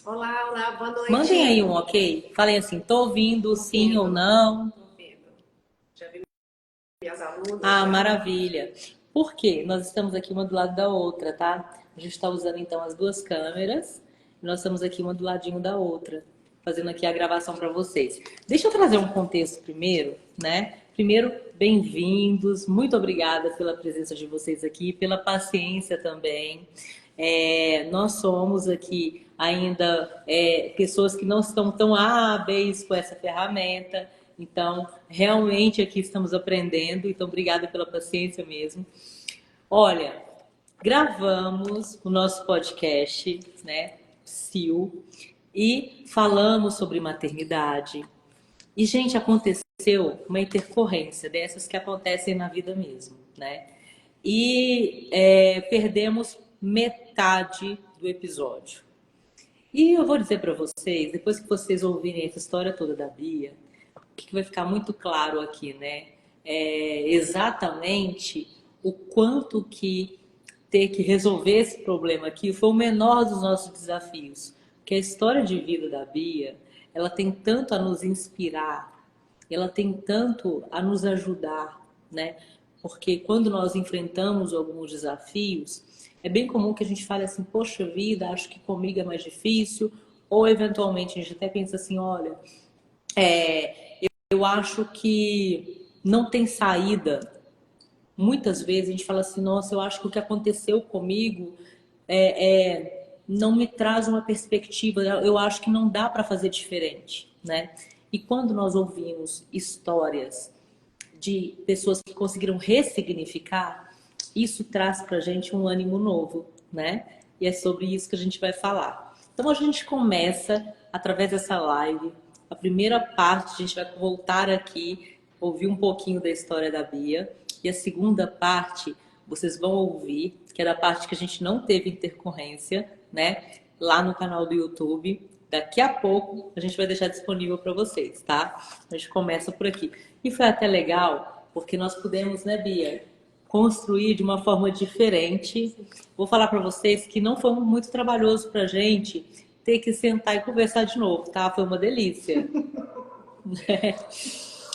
Olá, olá, boa Mandem aí noite. um ok. Falem assim, tô ouvindo, Tô sim ou ouvindo, não. tô ouvindo. Já vi minhas alunas Ah, já. maravilha. Por quê? Nós estamos aqui uma do lado da outra, tá? A gente está usando então as duas câmeras. Nós estamos aqui uma do ladinho da outra, fazendo aqui a gravação para vocês. Deixa eu trazer um contexto primeiro, né? Primeiro, bem-vindos. Muito obrigada pela presença de vocês aqui, pela paciência também. Nós somos aqui ainda pessoas que não estão tão hábeis com essa ferramenta. Então, realmente aqui estamos aprendendo. Então, obrigada pela paciência mesmo. Olha, gravamos o nosso podcast, né, Sil, e falamos sobre maternidade. E, gente, aconteceu uma intercorrência dessas que acontecem na vida mesmo, né? E perdemos metade do episódio. E eu vou dizer para vocês, depois que vocês ouvirem essa história toda da Bia, o que vai ficar muito claro aqui, né? É exatamente o quanto que ter que resolver esse problema aqui foi o menor dos nossos desafios. Porque a história de vida da Bia, ela tem tanto a nos inspirar, ela tem tanto a nos ajudar, né? Porque quando nós enfrentamos alguns desafios, é bem comum que a gente fale assim, poxa vida, acho que comigo é mais difícil, ou eventualmente a gente até pensa assim, olha, eu acho que não tem saída. Muitas vezes a gente fala assim, nossa, eu acho que o que aconteceu comigo não me traz uma perspectiva, eu acho que não dá para fazer diferente, né? E quando nós ouvimos histórias de pessoas que conseguiram ressignificar, isso traz para a gente um ânimo novo, né? E é sobre isso que a gente vai falar. Então a gente começa através dessa live. A primeira parte a gente vai voltar aqui, ouvir um pouquinho da história da Bia. E a segunda parte vocês vão ouvir, que é da parte que a gente não teve intercorrência, né? Lá no canal do YouTube. Daqui a pouco a gente vai deixar disponível para vocês, tá? A gente começa por aqui. E foi até legal, porque nós pudemos, né, Bia, construir de uma forma diferente. Vou falar para vocês que não foi muito trabalhoso para a gente ter que sentar e conversar de novo, tá? Foi uma delícia.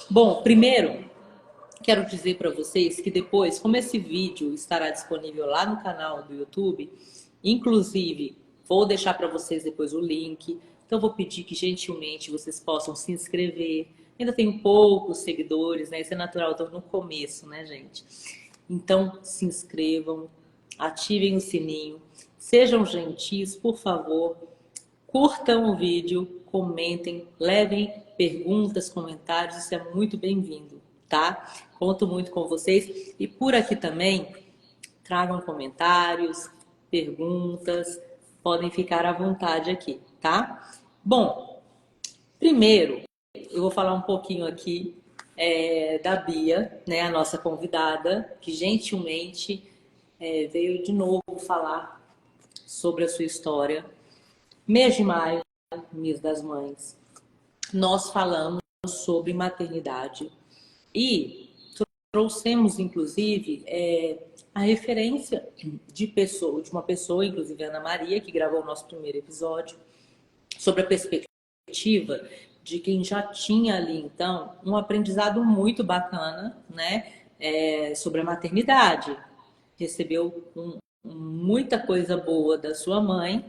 Bom, primeiro, quero dizer para vocês que depois, como esse vídeo estará disponível lá no canal do YouTube, inclusive vou deixar para vocês depois o link. Então vou pedir que gentilmente vocês possam se inscrever. Ainda tenho poucos seguidores, né? Isso é natural, estou no começo, né, gente? Então se inscrevam, ativem o sininho, sejam gentis, por favor. Curtam o vídeo, comentem, levem perguntas, comentários, isso é muito bem-vindo, tá? Conto muito com vocês. E por aqui também, tragam comentários, perguntas, podem ficar à vontade aqui, tá? Bom, primeiro, eu vou falar um pouquinho aqui da Bia, né, a nossa convidada, que gentilmente veio de novo falar sobre a sua história. Mês de maio, mês das mães, nós falamos sobre maternidade e trouxemos, inclusive, a referência de uma pessoa, inclusive a Ana Maria, que gravou o nosso primeiro episódio, sobre a perspectiva de quem já tinha ali, então, um aprendizado muito bacana, né, sobre a maternidade. Recebeu muita coisa boa da sua mãe,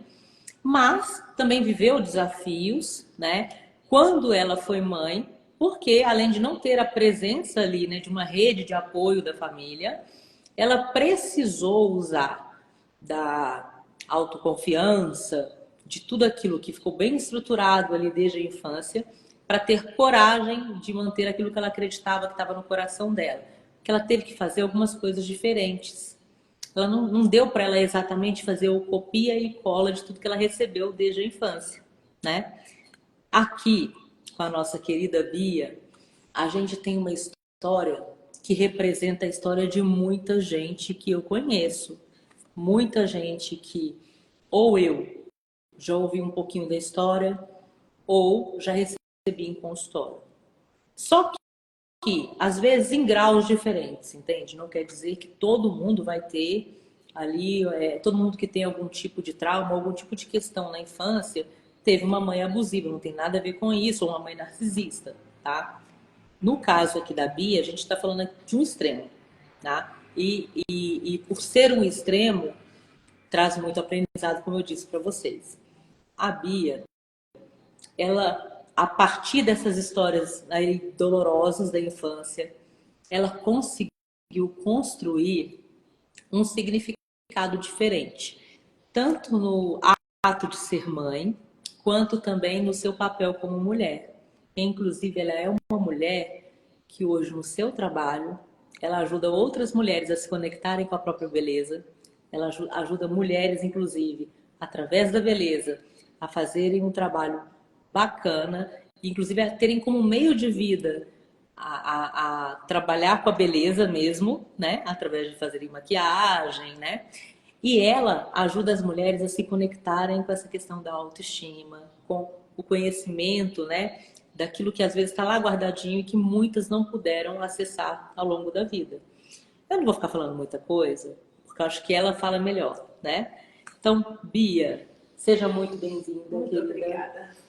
mas também viveu desafios, né? Quando ela foi mãe, porque além de não ter a presença ali, né, de uma rede de apoio da família, ela precisou usar da autoconfiança, de tudo aquilo que ficou bem estruturado ali desde a infância, para ter coragem de manter aquilo que ela acreditava que estava no coração dela. Que ela teve que fazer algumas coisas diferentes. Ela não deu para ela exatamente fazer o copia e cola de tudo que ela recebeu desde a infância, né? Aqui, com a nossa querida Bia, a gente tem uma história que representa a história de muita gente que eu conheço. Muita gente que ou eu já ouvi um pouquinho da história ou já recebi em consultório. Só que, às vezes, em graus diferentes, entende? Não quer dizer que todo mundo vai ter ali, todo mundo que tem algum tipo de trauma, algum tipo de questão na infância, teve uma mãe abusiva, não tem nada a ver com isso, ou uma mãe narcisista, tá? No caso aqui da Bia, a gente está falando de um extremo, tá? E por ser um extremo, traz muito aprendizado, como eu disse para vocês. A Bia, ela, a partir dessas histórias aí, dolorosas da infância, ela conseguiu construir um significado diferente, tanto no ato de ser mãe, quanto também no seu papel como mulher. Inclusive, ela é uma mulher que hoje, no seu trabalho, ela ajuda outras mulheres a se conectarem com a própria beleza. Ela ajuda mulheres, inclusive, através da beleza, a fazerem um trabalho bacana, inclusive a terem como meio de vida a trabalhar com a beleza mesmo, né? Através de fazerem maquiagem, né? E ela ajuda as mulheres a se conectarem com essa questão da autoestima, com o conhecimento, né? Daquilo que às vezes está lá guardadinho e que muitas não puderam acessar ao longo da vida. Eu não vou ficar falando muita coisa, porque eu acho que ela fala melhor, né? Então, Bia, seja muito bem-vinda. Muito obrigada.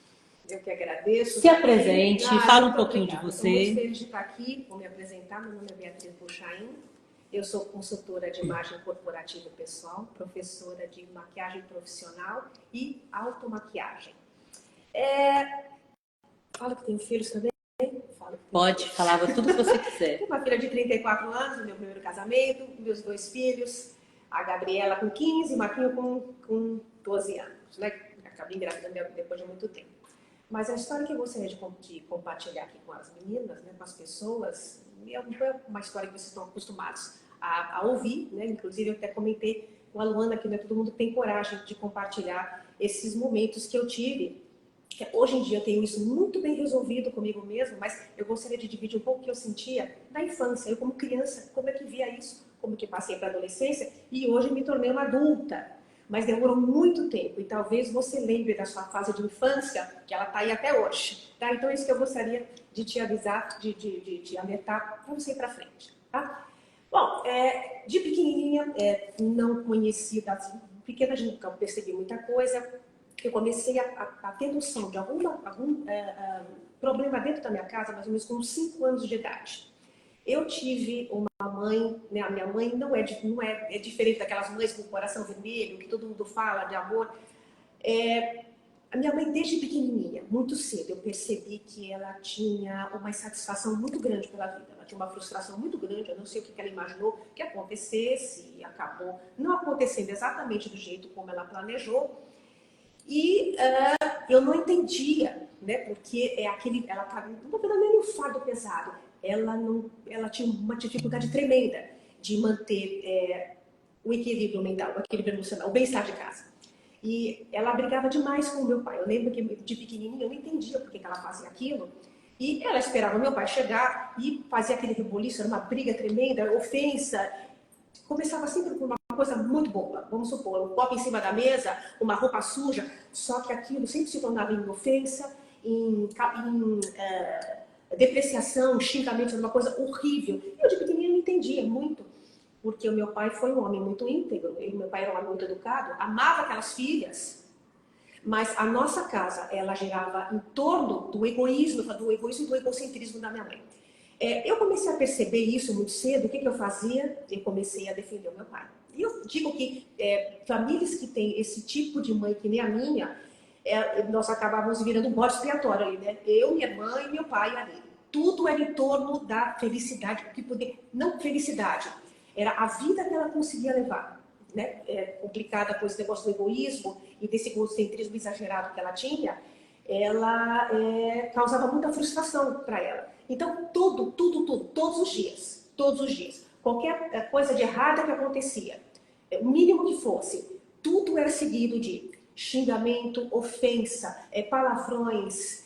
Eu que agradeço. Se apresente, fala um pouquinho de você. Estou muito feliz de estar aqui. Vou me apresentar. Meu nome é Beatriz Buchaim. Eu sou consultora de imagem corporativa e pessoal, professora de maquiagem profissional e automaquiagem. Falo que tenho filhos também. Pode, falava tudo que você quiser. Tenho uma filha de 34 anos, do meu primeiro casamento, meus 2 filhos, a Gabriela com 15, o Marquinho com 12 anos. Né? Acabei engravidando depois de muito tempo. Mas a história que eu gostaria de compartilhar aqui com as meninas, né, com as pessoas, é uma história que vocês estão acostumados a ouvir, né? Inclusive eu até comentei com a Luana que não é todo mundo tem coragem de compartilhar esses momentos que eu tive. Hoje em dia eu tenho isso muito bem resolvido comigo mesmo, mas eu gostaria de dividir um pouco o que eu sentia na infância. Eu como criança, como é que via isso, como que passei para a adolescência e hoje me tornei uma adulta. Mas demorou muito tempo e talvez você lembre da sua fase de infância, que ela está aí até hoje. Tá? Então é isso que eu gostaria de te avisar, de te alertar para você ir para frente. Tá? Bom, de pequenininha, não conhecia, pequena gente nunca percebi muita coisa. Eu comecei a ter noção de algum problema dentro da minha casa, mais ou menos com 5 anos de idade. Eu tive uma mãe, né, a minha mãe não é diferente daquelas mães com o coração vermelho, que todo mundo fala de amor. A minha mãe, desde pequenininha, muito cedo, eu percebi que ela tinha uma insatisfação muito grande pela vida. Ela tinha uma frustração muito grande, eu não sei o que ela imaginou que acontecesse e acabou não acontecendo exatamente do jeito como ela planejou. E eu não entendia, né, porque ela estava meio um fardo pesado. Ela tinha uma dificuldade tremenda de manter o equilíbrio mental, o equilíbrio emocional, o bem-estar de casa. E ela brigava demais com o meu pai. Eu lembro que de pequenininha eu não entendia por que ela fazia aquilo. E ela esperava o meu pai chegar e fazia aquele reboliço, era uma briga tremenda, ofensa. Começava sempre com uma coisa muito boba. Vamos supor, um copo em cima da mesa, uma roupa suja. Só que aquilo sempre se tornava em ofensa, em depreciação, xingamento, era uma coisa horrível. Eu de pequenininha não entendia muito. Porque o meu pai foi um homem muito íntegro, meu pai era um homem muito educado, amava aquelas filhas, mas a nossa casa, ela girava em torno do egoísmo e do egocentrismo da minha mãe. Eu comecei a perceber isso muito cedo, o que eu fazia? Eu comecei a defender o meu pai. E eu digo que famílias que têm esse tipo de mãe, que nem a minha, nós acabávamos virando um bode expiatório ali, né? Eu, minha mãe, meu pai e a dele. Tudo era em torno da felicidade, não felicidade, era a vida que ela conseguia levar, né? Complicada com esse negócio do egoísmo e desse egocentrismo exagerado que ela tinha, ela causava muita frustração para ela. Então, tudo, todos os dias, qualquer coisa de errada que acontecia, o mínimo que fosse, tudo era seguido de xingamento, ofensa, palavrões.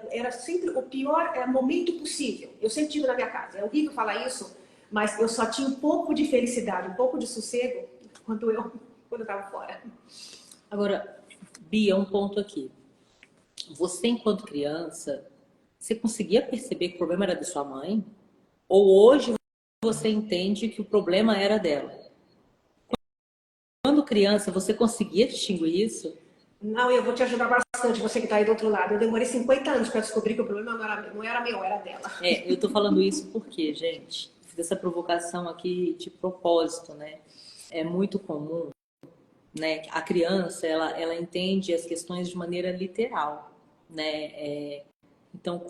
Era sempre o pior momento possível. Eu sempre tive na minha casa. É horrível falar isso, mas eu só tinha um pouco de felicidade, um pouco de sossego quando eu estava fora. Agora, Bia, um ponto aqui. Você, enquanto criança, você conseguia perceber que o problema era de sua mãe? Ou hoje você entende que o problema era dela? Quando criança, você conseguia distinguir isso? Não, eu vou te ajudar bastante, você que está aí do outro lado. Eu demorei 50 anos para descobrir que o problema não era meu, era dela. Eu tô falando isso porque, gente, fiz essa provocação aqui de propósito, né? É muito comum, né? A criança, ela entende as questões de maneira literal, né? Então,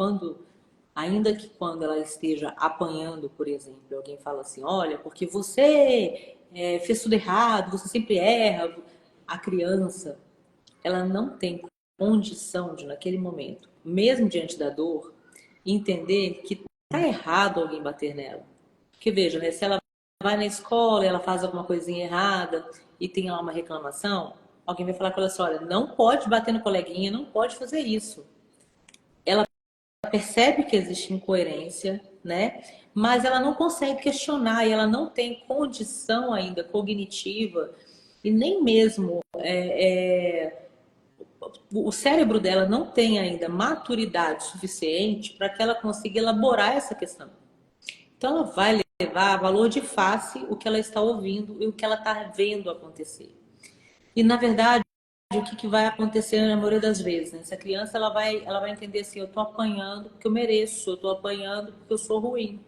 ainda que quando ela esteja apanhando, por exemplo, alguém fala assim, olha, porque você fez tudo errado, você sempre erra. A criança, ela não tem condição de, naquele momento, mesmo diante da dor, entender que tá errado alguém bater nela. Porque veja, né, se ela vai na escola, ela faz alguma coisinha errada e tem lá uma reclamação, alguém vai falar com ela assim, olha, não pode bater no coleguinha, não pode fazer isso. Ela percebe que existe incoerência, né? Mas ela não consegue questionar e ela não tem condição ainda cognitiva e nem mesmo o cérebro dela não tem ainda maturidade suficiente para que ela consiga elaborar essa questão. Então ela vai levar a valor de face o que ela está ouvindo e o que ela está vendo acontecer. E na verdade, o que vai acontecer na maioria das vezes, né? Essa criança ela vai entender assim, eu estou apanhando porque eu mereço, eu estou apanhando porque eu sou ruim.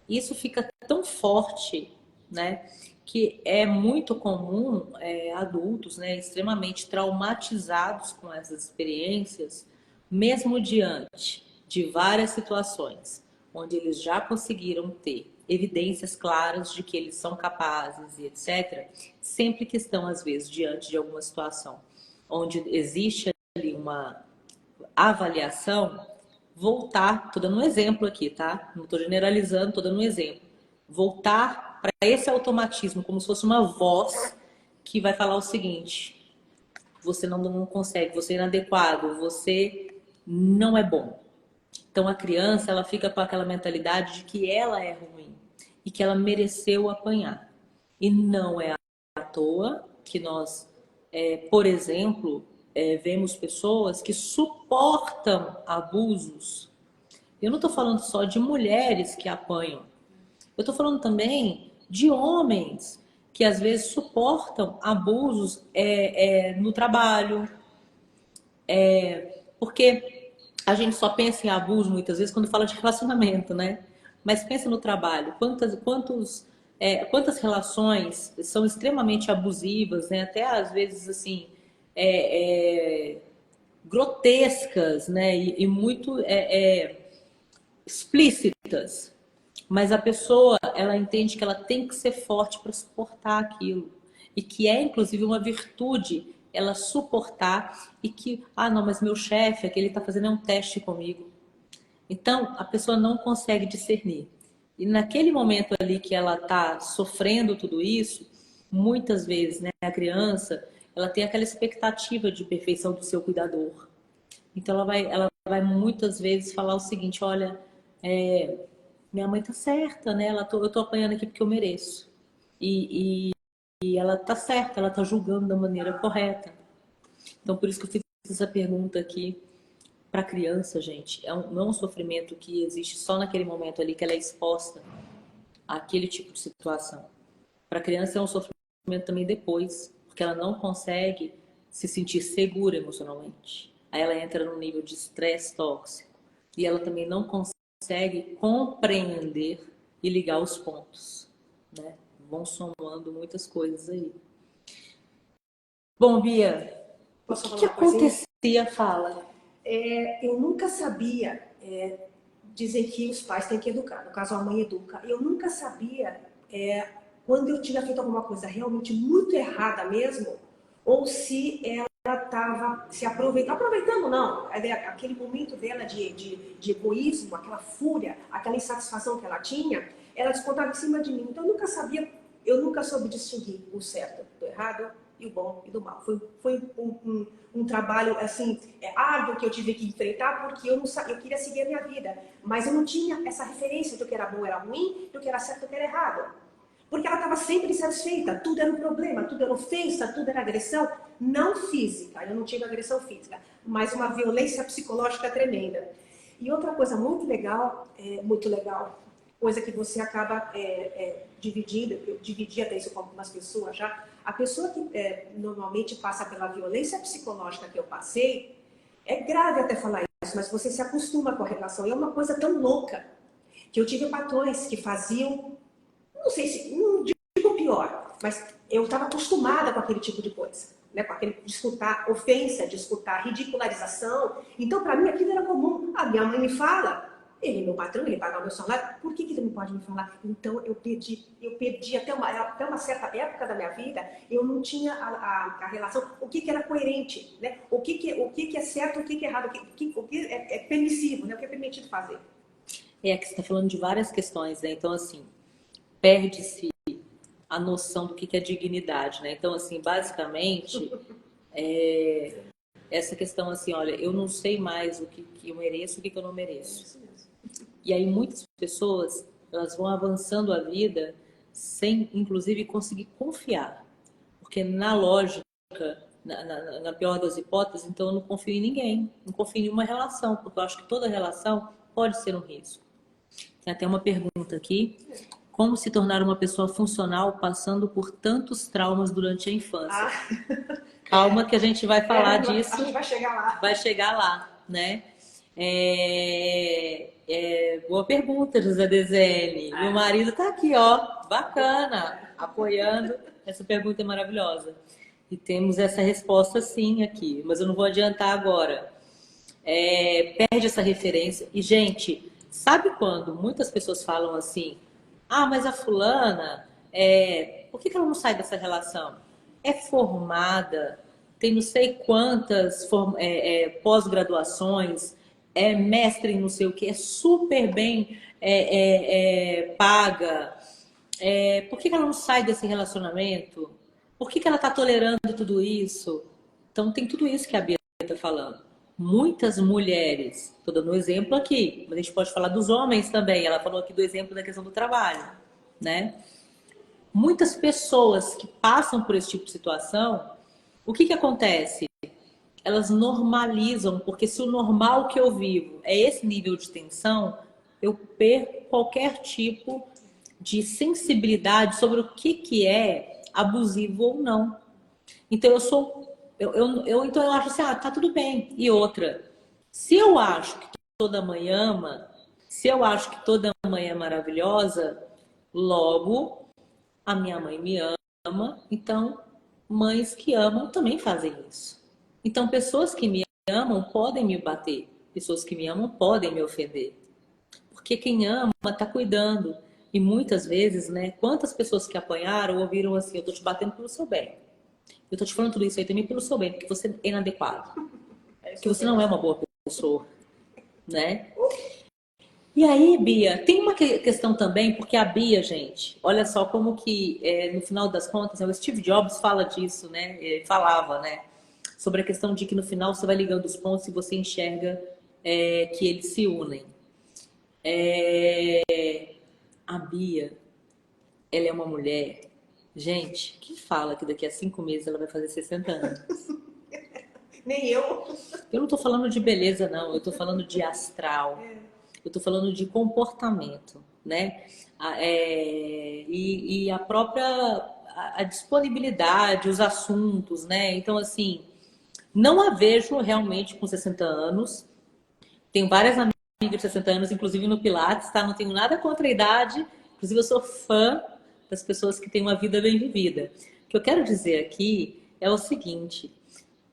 Isso fica tão forte, né, que é muito comum adultos, né, extremamente traumatizados com essas experiências, mesmo diante de várias situações, onde eles já conseguiram ter evidências claras de que eles são capazes e etc., sempre que estão, às vezes, diante de alguma situação onde existe ali uma avaliação, voltar, estou dando um exemplo aqui, tá? Não estou generalizando, estou dando um exemplo. Voltar para esse automatismo, como se fosse uma voz que vai falar o seguinte: você não consegue, você é inadequado, você não é bom. Então a criança, ela fica com aquela mentalidade de que ela é ruim e que ela mereceu apanhar. E não é à toa que nós, por exemplo, vemos pessoas que suportam abusos. Eu não estou falando só de mulheres que apanham. Eu estou falando também de homens que às vezes suportam abusos no trabalho, porque a gente só pensa em abuso muitas vezes quando fala de relacionamento, né? Mas pensa no trabalho. Quantas relações são extremamente abusivas, né? Até às vezes assim grotescas, né? E muito explícitas. Mas a pessoa, ela entende que ela tem que ser forte para suportar aquilo. E que é, inclusive, uma virtude ela suportar e que, não, mas meu chefe, aquele está fazendo um teste comigo. Então, a pessoa não consegue discernir. E naquele momento ali que ela está sofrendo tudo isso, muitas vezes, né, a criança, ela tem aquela expectativa de perfeição do seu cuidador. Então, ela vai muitas vezes falar o seguinte, olha, minha mãe tá certa, né? Eu tô apanhando aqui porque eu mereço. E ela tá certa, ela tá julgando da maneira correta. Então, por isso que eu fiz essa pergunta aqui para criança, gente. Não é um sofrimento que existe só naquele momento ali que ela é exposta àquele tipo de situação. Para criança é um sofrimento também depois, porque ela não consegue se sentir segura emocionalmente. Aí ela entra num nível de estresse tóxico. E ela também não consegue compreender e ligar os pontos, né? Vão somando muitas coisas aí. Bom, Bia, o Posso falar que uma coisinha? acontecia? Fala. Eu nunca sabia dizer que os pais têm que educar, no caso a mãe educa. Eu nunca sabia quando eu tinha feito alguma coisa realmente muito errada mesmo, ou se ela estava se aproveitando não, aquele momento dela de egoísmo, aquela fúria, aquela insatisfação que ela tinha, ela descontava em cima de mim. Então eu nunca soube distinguir o certo do errado e o bom e do mal. Foi um trabalho assim árduo que eu tive que enfrentar porque eu queria seguir a minha vida, mas eu não tinha essa referência do que era bom era ruim, do que era certo e do que era errado. Porque ela estava sempre insatisfeita, tudo era um problema, tudo era ofensa, tudo era agressão, não física, eu não tive agressão física, mas uma violência psicológica tremenda. E outra coisa muito legal, coisa que você acaba dividindo, eu dividi até isso com algumas pessoas já, A pessoa que normalmente passa pela violência psicológica que eu passei, é grave até falar isso, mas você se acostuma com a relação. E é uma coisa tão louca que eu tive patrões que faziam, não sei se, não digo pior, mas eu estava acostumada com aquele tipo de coisa, né? Com aquele de escutar ofensa, de escutar ridicularização. Então, para mim, aquilo era comum. A minha mãe me fala, ele é meu patrão, ele paga o meu salário, por que ele não pode me falar? Então, eu perdi até uma certa época da minha vida, eu não tinha a relação, o que era coerente, né? O que é certo, o que é errado, o que é permissivo, né? O que é permitido fazer. É que você está falando de várias questões, né? Então, assim, perde-se a noção do que é dignidade, né? Então, assim, basicamente, essa questão assim, olha, eu não sei mais o que eu mereço, o que eu não mereço. E aí muitas pessoas, elas vão avançando a vida sem, inclusive, conseguir confiar. Porque na lógica, na pior das hipóteses, então eu não confio em ninguém, não confio em nenhuma relação, porque eu acho que toda relação pode ser um risco. Tem até uma pergunta aqui. Como se tornar uma pessoa funcional passando por tantos traumas durante a infância? Calma que a gente vai falar disso. A gente vai chegar lá. Vai chegar lá, né? Boa pergunta, José Dezene. Meu marido tá aqui, ó, bacana, apoiando. Essa pergunta é maravilhosa. E temos essa resposta sim aqui, mas eu não vou adiantar agora. Perde essa referência. E, gente, sabe quando muitas pessoas falam assim, ah, mas a fulana, por que ela não sai dessa relação? É formada, tem não sei quantas pós-graduações, é mestre em não sei o que, é super bem paga. Por que ela não sai desse relacionamento? Por que ela está tolerando tudo isso? Então, tem tudo isso que a Bia está falando. Muitas mulheres, estou dando um exemplo aqui, mas a gente pode falar dos homens também. Ela falou aqui do exemplo da questão do trabalho, né? Muitas pessoas que passam por esse tipo de situação, o que acontece? Elas normalizam, porque se o normal que eu vivo é esse nível de tensão, eu perco qualquer tipo de sensibilidade sobre o que é abusivo ou não. Então então eu acho assim, tá tudo bem. E outra, se eu acho que toda mãe ama, se eu acho que toda mãe é maravilhosa, logo a minha mãe me ama, então mães que amam também fazem isso. Então pessoas que me amam podem me bater, pessoas que me amam podem me ofender. Porque quem ama tá cuidando. E muitas vezes, né, quantas pessoas que apanharam ouviram assim, eu tô te batendo pelo seu bem. Eu tô te falando tudo isso aí também pelo seu bem, porque você é inadequado. Porque você não é uma boa pessoa, né? E aí, Bia, tem uma questão também, porque a Bia, gente, olha só como que, no final das contas, o Steve Jobs fala disso, né? Ele falava, né? Sobre a questão de que no final você vai ligando os pontos e você enxerga que eles se unem. A Bia, ela é uma mulher... Gente, quem fala que daqui a 5 meses ela vai fazer 60 anos? Nem eu. Eu não tô falando de beleza, não. Eu tô falando de astral. Eu tô falando de comportamento, né? E a própria a disponibilidade, os assuntos, né? Então, assim, não a vejo realmente com 60 anos. Tenho várias amigas de 60 anos, inclusive no Pilates, tá? Não tenho nada contra a idade. Inclusive, eu sou fã das pessoas que têm uma vida bem vivida. O que eu quero dizer aqui é o seguinte: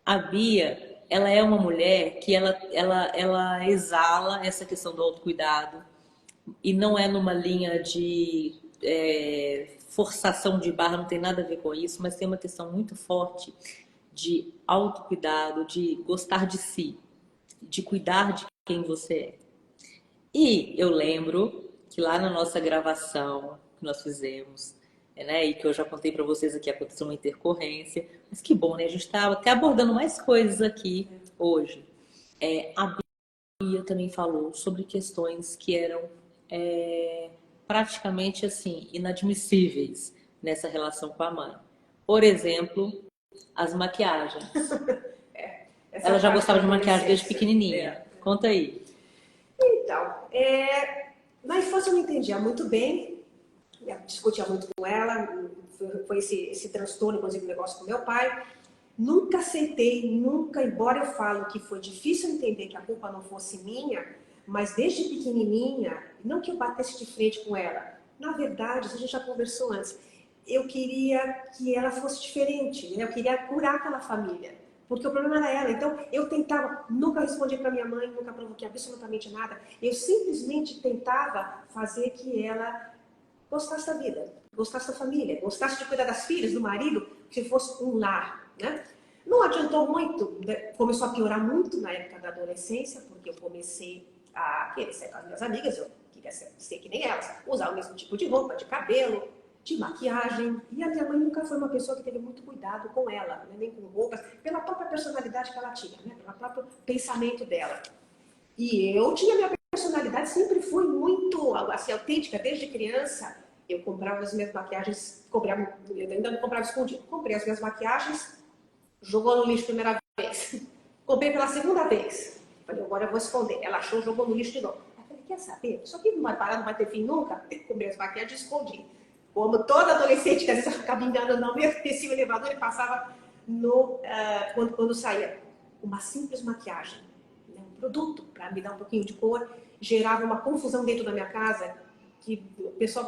a Bia, ela é uma mulher que ela exala essa questão do autocuidado e não é numa linha de forçação de barra, não tem nada a ver com isso, mas tem uma questão muito forte de autocuidado, de gostar de si, de cuidar de quem você é. E eu lembro que lá na nossa gravação que nós fizemos, né, e que eu já contei para vocês aqui, aconteceu uma intercorrência, mas que bom, né? A gente está até abordando mais coisas aqui hoje. A Bia também falou sobre questões que eram praticamente assim, inadmissíveis nessa relação com a mãe. Por exemplo, as maquiagens. Ela já gostava de maquiagem desde pequenininha. Conta aí. Então, na infância eu não entendia muito bem, eu discutia muito com ela, foi esse transtorno, inclusive, negócio com meu pai. Nunca aceitei, nunca, embora eu falo que foi difícil entender que a culpa não fosse minha, mas desde pequenininha, não que eu batesse de frente com ela, na verdade, a gente já conversou antes, eu queria que ela fosse diferente, né? Eu queria curar aquela família, porque o problema era ela. Então, eu tentava, nunca respondi para minha mãe, nunca provoquei absolutamente nada, eu simplesmente tentava fazer que ela gostasse da vida, gostasse da família, gostasse de cuidar das filhas, do marido, que fosse um lar, né? Não adiantou muito, né? Começou a piorar muito na época da adolescência, porque eu comecei a querer ser com as minhas amigas, eu queria ser que nem elas, usar o mesmo tipo de roupa, de cabelo, de maquiagem. E a minha mãe nunca foi uma pessoa que teve muito cuidado com ela, né? Nem com roupas, pela própria personalidade que ela tinha, né? Pelo próprio pensamento dela. E eu tinha minha personalidade, sempre fui muito assim, autêntica, desde criança. Eu comprava as minhas maquiagens, eu ainda não comprava escondido. Comprei as minhas maquiagens, jogou no lixo a primeira vez. Comprei pela segunda vez. Falei, agora eu vou esconder. Ela achou, jogou no lixo de novo. Eu falei, quer saber? Isso aqui não vai parar, não vai ter fim nunca. Comprei as maquiagens e escondi. Como toda adolescente, que às vezes ficava enganando, não, eu descia o elevador e passava quando saía. Uma simples maquiagem, produto para me dar um pouquinho de cor, gerava uma confusão dentro da minha casa que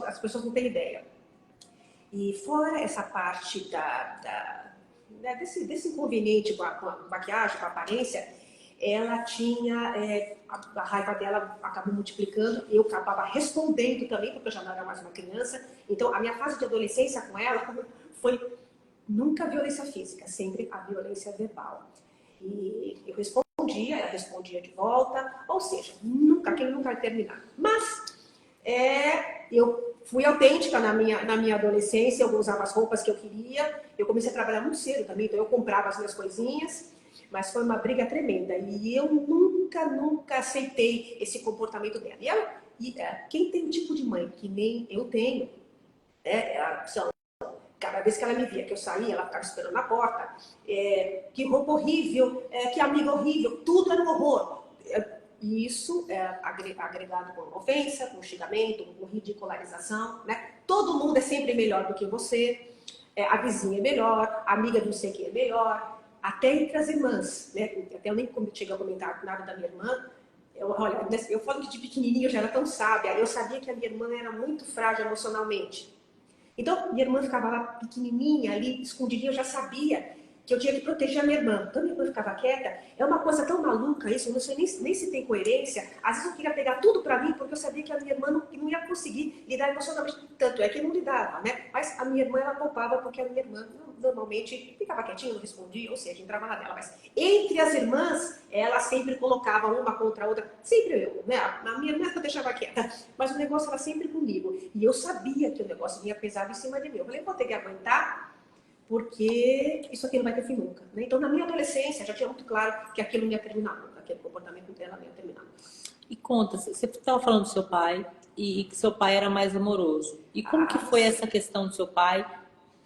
as pessoas não têm ideia. E fora essa parte desse inconveniente com a maquiagem, com a aparência, ela tinha, a raiva dela acabou multiplicando, eu acabava respondendo também, porque eu já não era mais uma criança. Então, a minha fase de adolescência com ela foi nunca a violência física, sempre a violência verbal. E eu respondia, ela respondia de volta, ou seja, aquilo nunca ia terminar. Mas eu fui autêntica na minha adolescência, eu usava as roupas que eu queria, eu comecei a trabalhar muito cedo também, então eu comprava as minhas coisinhas, mas foi uma briga tremenda. E eu nunca aceitei esse comportamento dela. Quem tem um tipo de mãe que nem eu tenho, cada vez que ela me via que eu saía, ela ficava esperando na porta. Que roupa horrível, que amiga horrível, tudo era um horror. E isso é agregado com ofensa, com xingamento, com ridicularização, né? Todo mundo é sempre melhor do que você, a vizinha é melhor, a amiga do não sei quem é melhor, até entre as irmãs, né? Até eu nem cheguei a comentar nada da minha irmã. Olha, eu falo que de pequenininha eu já era tão sábia, eu sabia que a minha irmã era muito frágil emocionalmente. Então, minha irmã ficava lá pequenininha, ali, escondidinha, eu já sabia que eu tinha que proteger a minha irmã. Então, minha irmã ficava quieta. É uma coisa tão maluca isso, eu não sei nem se tem coerência. Às vezes eu queria pegar tudo pra mim, porque eu sabia que a minha irmã não ia conseguir lidar emocionalmente. Tanto é que não lidava, né? Mas a minha irmã, ela poupava, porque a minha irmã normalmente ficava quietinha, não respondia, ou seja, entrava na dela. Mas entre as irmãs, ela sempre colocava uma contra a outra. Sempre eu, né? A minha irmã eu deixava quieta. Mas o negócio era sempre comigo. E eu sabia que o negócio vinha pesado em cima de mim. Eu falei, vou ter que aguentar, porque isso aqui não vai ter fim nunca. Né? Então, na minha adolescência, já tinha muito claro que aquilo não ia terminar nunca. Aquele comportamento dela não ia terminar nunca. E conta, você estava falando do seu pai e que seu pai era mais amoroso. E como que foi essa questão do seu pai?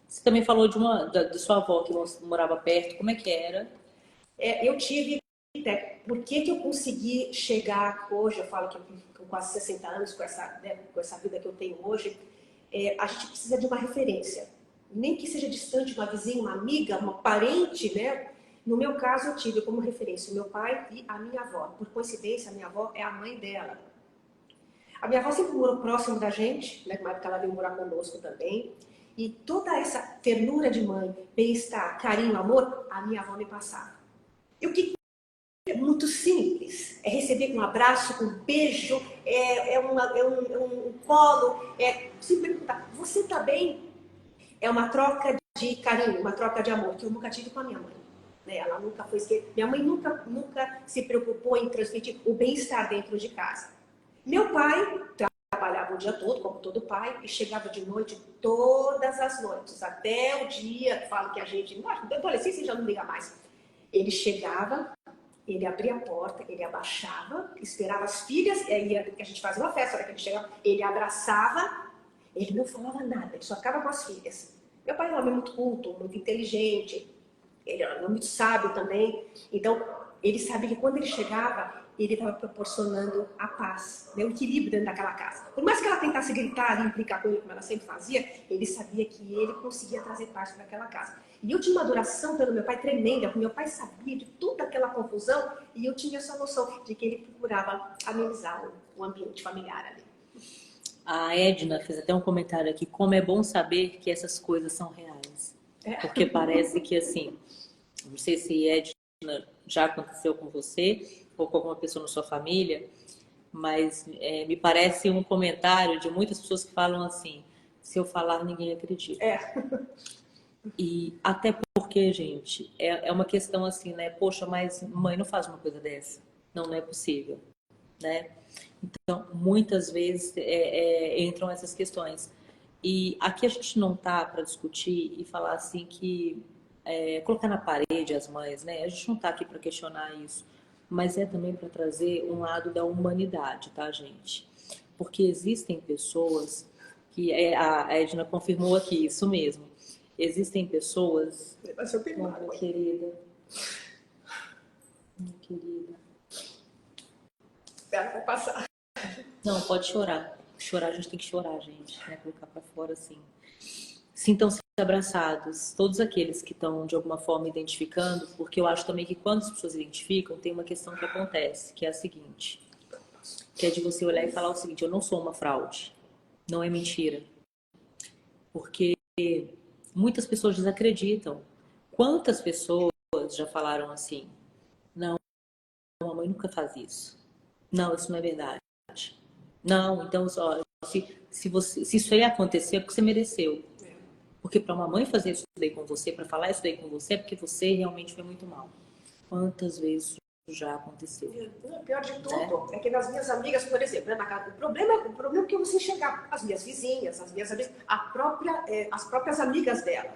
Você também falou de sua avó que morava perto. Como é que era? Eu tive... Por que eu consegui chegar hoje, eu falo que com quase 60 anos, com essa vida que eu tenho hoje, a gente precisa de uma referência. Nem que seja distante, uma vizinha, uma amiga, uma parente, né? No meu caso, eu tive como referência o meu pai e a minha avó. Por coincidência, a minha avó é a mãe dela. A minha avó sempre morou próximo da gente, né? Uma época ela veio morar conosco também. E toda essa ternura de mãe, bem-estar, carinho, amor, a minha avó me passava. E o que é muito simples, é receber com um abraço, com um beijo, um colo, se perguntar, você está bem? É uma troca de carinho, uma troca de amor, que eu nunca tive com a minha mãe. Né? Ela nunca foi minha mãe nunca se preocupou em transmitir o bem-estar dentro de casa. Meu pai trabalhava o dia todo, como todo pai, e chegava de noite todas as noites, até o dia, falo que a gente, na adolescência já não liga mais. Ele chegava, ele abria a porta, ele abaixava, esperava as filhas, que a gente fazia uma festa, a hora que ele chegava, ele abraçava, ele não falava nada, ele só ficava com as filhas. Meu pai era um homem muito culto, muito inteligente, ele era muito sábio também. Então, ele sabia que quando ele chegava, ele estava proporcionando a paz, né, o equilíbrio dentro daquela casa. Por mais que ela tentasse gritar ali, implicar com ele, como ela sempre fazia, ele sabia que ele conseguia trazer paz para aquela casa. E eu tinha uma adoração pelo meu pai tremenda, porque meu pai sabia de toda aquela confusão, e eu tinha essa noção de que ele procurava amenizar o ambiente familiar ali. A Edna fez até um comentário aqui, como é bom saber que essas coisas são reais. Porque parece que assim, não sei se Edna já aconteceu com você ou com alguma pessoa na sua família, mas me parece um comentário de muitas pessoas que falam assim, se eu falar ninguém acredita. E até porque, gente, é uma questão assim, né? Poxa, mas mãe não faz uma coisa dessa. Não é possível, né? Então, muitas vezes entram essas questões. E aqui a gente não tá para discutir e falar assim que colocar na parede as mães, né? A gente não tá aqui para questionar isso, mas é também para trazer um lado da humanidade, tá, gente? Porque existem pessoas que a Edna confirmou aqui, isso mesmo. Existem pessoas, minha querida, Ela vai passar. não, pode chorar. Chorar, a gente tem que chorar, gente, né? Colocar pra fora, assim. Sintam-se abraçados, todos aqueles que estão, de alguma forma, identificando, porque eu acho também que quando as pessoas identificam, tem uma questão que acontece, que é a seguinte, que é de você olhar e falar o seguinte, eu não sou uma fraude, não é mentira. Porque muitas pessoas desacreditam. Quantas pessoas já falaram assim, não, a mãe nunca faz isso. Não, isso não é verdade. Não, então, se isso aí aconteceu, é porque você mereceu. Porque para uma mãe fazer isso daí com você, para falar isso daí com você, é porque você realmente foi muito mal. Quantas vezes isso já aconteceu? O pior de tudo é que nas minhas amigas, por exemplo, né, na casa, o problema é que você enxergar as minhas vizinhas, as minhas amigas, as próprias amigas dela.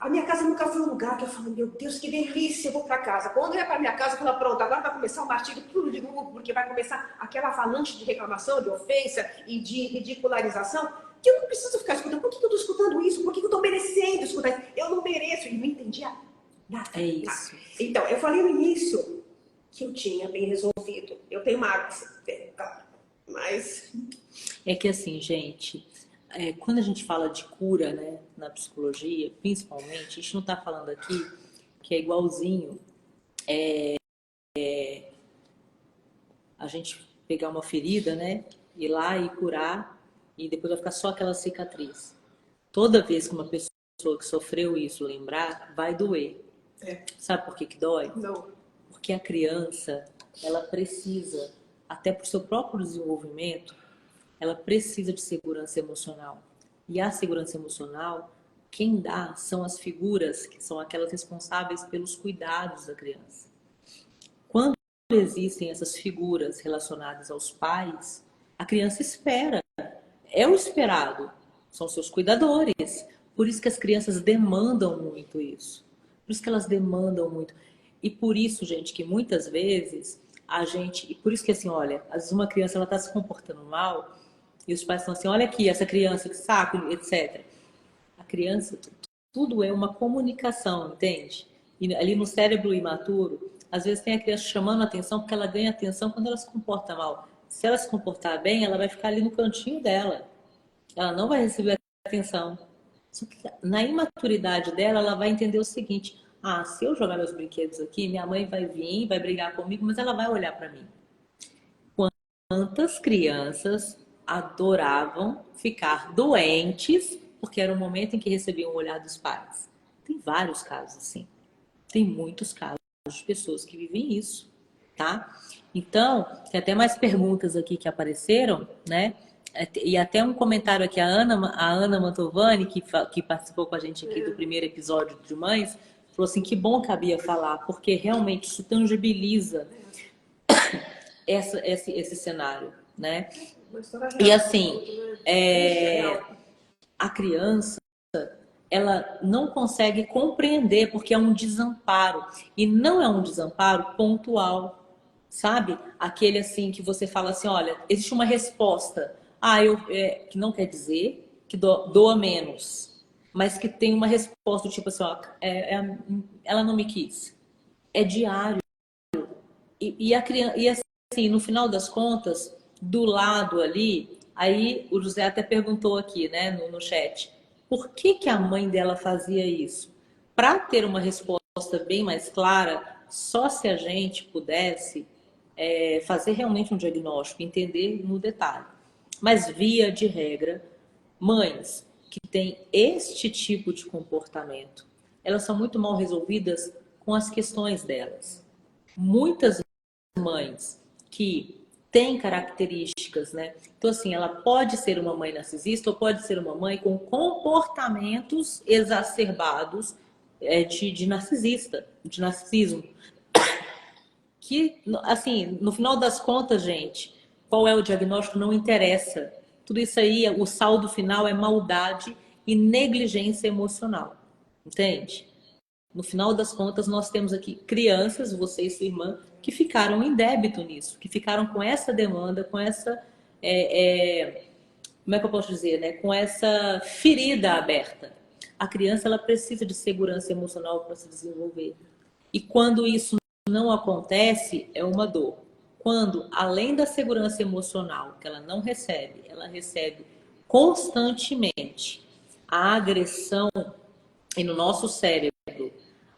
A minha casa nunca foi um lugar que eu falo, meu Deus, que delícia, eu vou para casa. Quando eu ia para minha casa, eu falo, pronto, agora vai começar o martírio tudo de novo, porque vai começar aquela avalanche de reclamação, de ofensa e de ridicularização, que eu não preciso ficar escutando. Por que eu estou escutando isso? Por que eu estou merecendo escutar isso? Eu não mereço. E não entendia nada. É isso. Nada. Então, eu falei no início que eu tinha bem resolvido. Eu tenho mágoas, mas... É que assim, gente... quando a gente fala de cura, né, na psicologia, principalmente, a gente não está falando aqui que é igualzinho a gente pegar uma ferida, né, ir lá e curar e depois vai ficar só aquela cicatriz. Toda vez que uma pessoa que sofreu isso lembrar, vai doer. Sabe por que que dói? Não. Porque a criança, ela precisa, até para o seu próprio desenvolvimento, ela precisa de segurança emocional. E a segurança emocional, quem dá são as figuras que são aquelas responsáveis pelos cuidados da criança. Quando existem essas figuras relacionadas aos pais, a criança espera. É o esperado. São seus cuidadores. Por isso que as crianças demandam muito isso. Por isso que elas demandam muito. E por isso, gente, que muitas vezes e por isso que assim, olha, às vezes uma criança ela está se comportando mal, e os pais estão assim, olha aqui, essa criança, que saco, etc. A criança, tudo é uma comunicação, entende? E ali no cérebro imaturo, às vezes tem a criança chamando a atenção porque ela ganha atenção quando ela se comporta mal. Se ela se comportar bem, ela vai ficar ali no cantinho dela. Ela não vai receber atenção. Só que na imaturidade dela, ela vai entender o seguinte, se eu jogar meus brinquedos aqui, minha mãe vai vir, vai brigar comigo, mas ela vai olhar para mim. Quantas crianças adoravam ficar doentes porque era o momento em que recebiam o olhar dos pais. Tem vários casos assim. Tem muitos casos de pessoas que vivem isso, tá? Então, tem até mais perguntas aqui que apareceram, né? E até um comentário aqui, a Ana Mantovani, que participou com a gente aqui do primeiro episódio de Mães, falou assim, que bom que a Bia falar, porque realmente isso tangibiliza esse cenário, né? E assim, a criança, ela não consegue compreender porque é um desamparo. E não é um desamparo pontual, sabe? Aquele assim que você fala assim, olha, existe uma resposta. Que não quer dizer que doa menos, mas que tem uma resposta do tipo assim, ela não me quis. É diário. e a criança, e assim, no final das contas, do lado ali, aí o José até perguntou aqui, né, no chat, por que que a mãe dela fazia isso? Para ter uma resposta bem mais clara, só se a gente pudesse fazer realmente um diagnóstico, entender no detalhe. Mas, via de regra, mães que têm este tipo de comportamento, elas são muito mal resolvidas com as questões delas. Muitas mães que têm características, né? Então, assim, ela pode ser uma mãe narcisista ou pode ser uma mãe com comportamentos exacerbados de narcisista, de narcisismo. Que, assim, no final das contas, gente, qual é o diagnóstico não interessa. Tudo isso aí, o saldo final é maldade e negligência emocional. Entende? No final das contas, nós temos aqui crianças, você e sua irmã, que ficaram em débito nisso, que ficaram com essa demanda, com essa, como é que eu posso dizer, né? Com essa ferida aberta. A criança ela precisa de segurança emocional para se desenvolver. E quando isso não acontece, é uma dor. Quando, além da segurança emocional que ela recebe constantemente a agressão, e no nosso cérebro,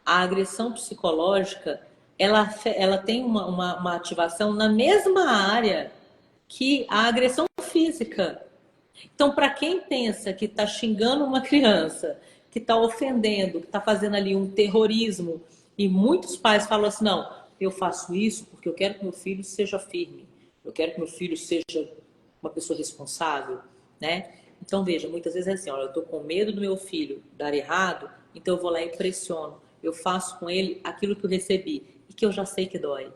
a agressão psicológica, ela tem uma ativação na mesma área que a agressão física. Então, para quem pensa que está xingando uma criança, que está ofendendo, que está fazendo ali um terrorismo, e muitos pais falam assim, não, eu faço isso porque eu quero que meu filho seja firme, eu quero que meu filho seja uma pessoa responsável, né? Então, veja, muitas vezes é assim, olha, eu estou com medo do meu filho dar errado, então eu vou lá e pressiono. Eu faço com ele aquilo que eu recebi e que eu já sei que dói.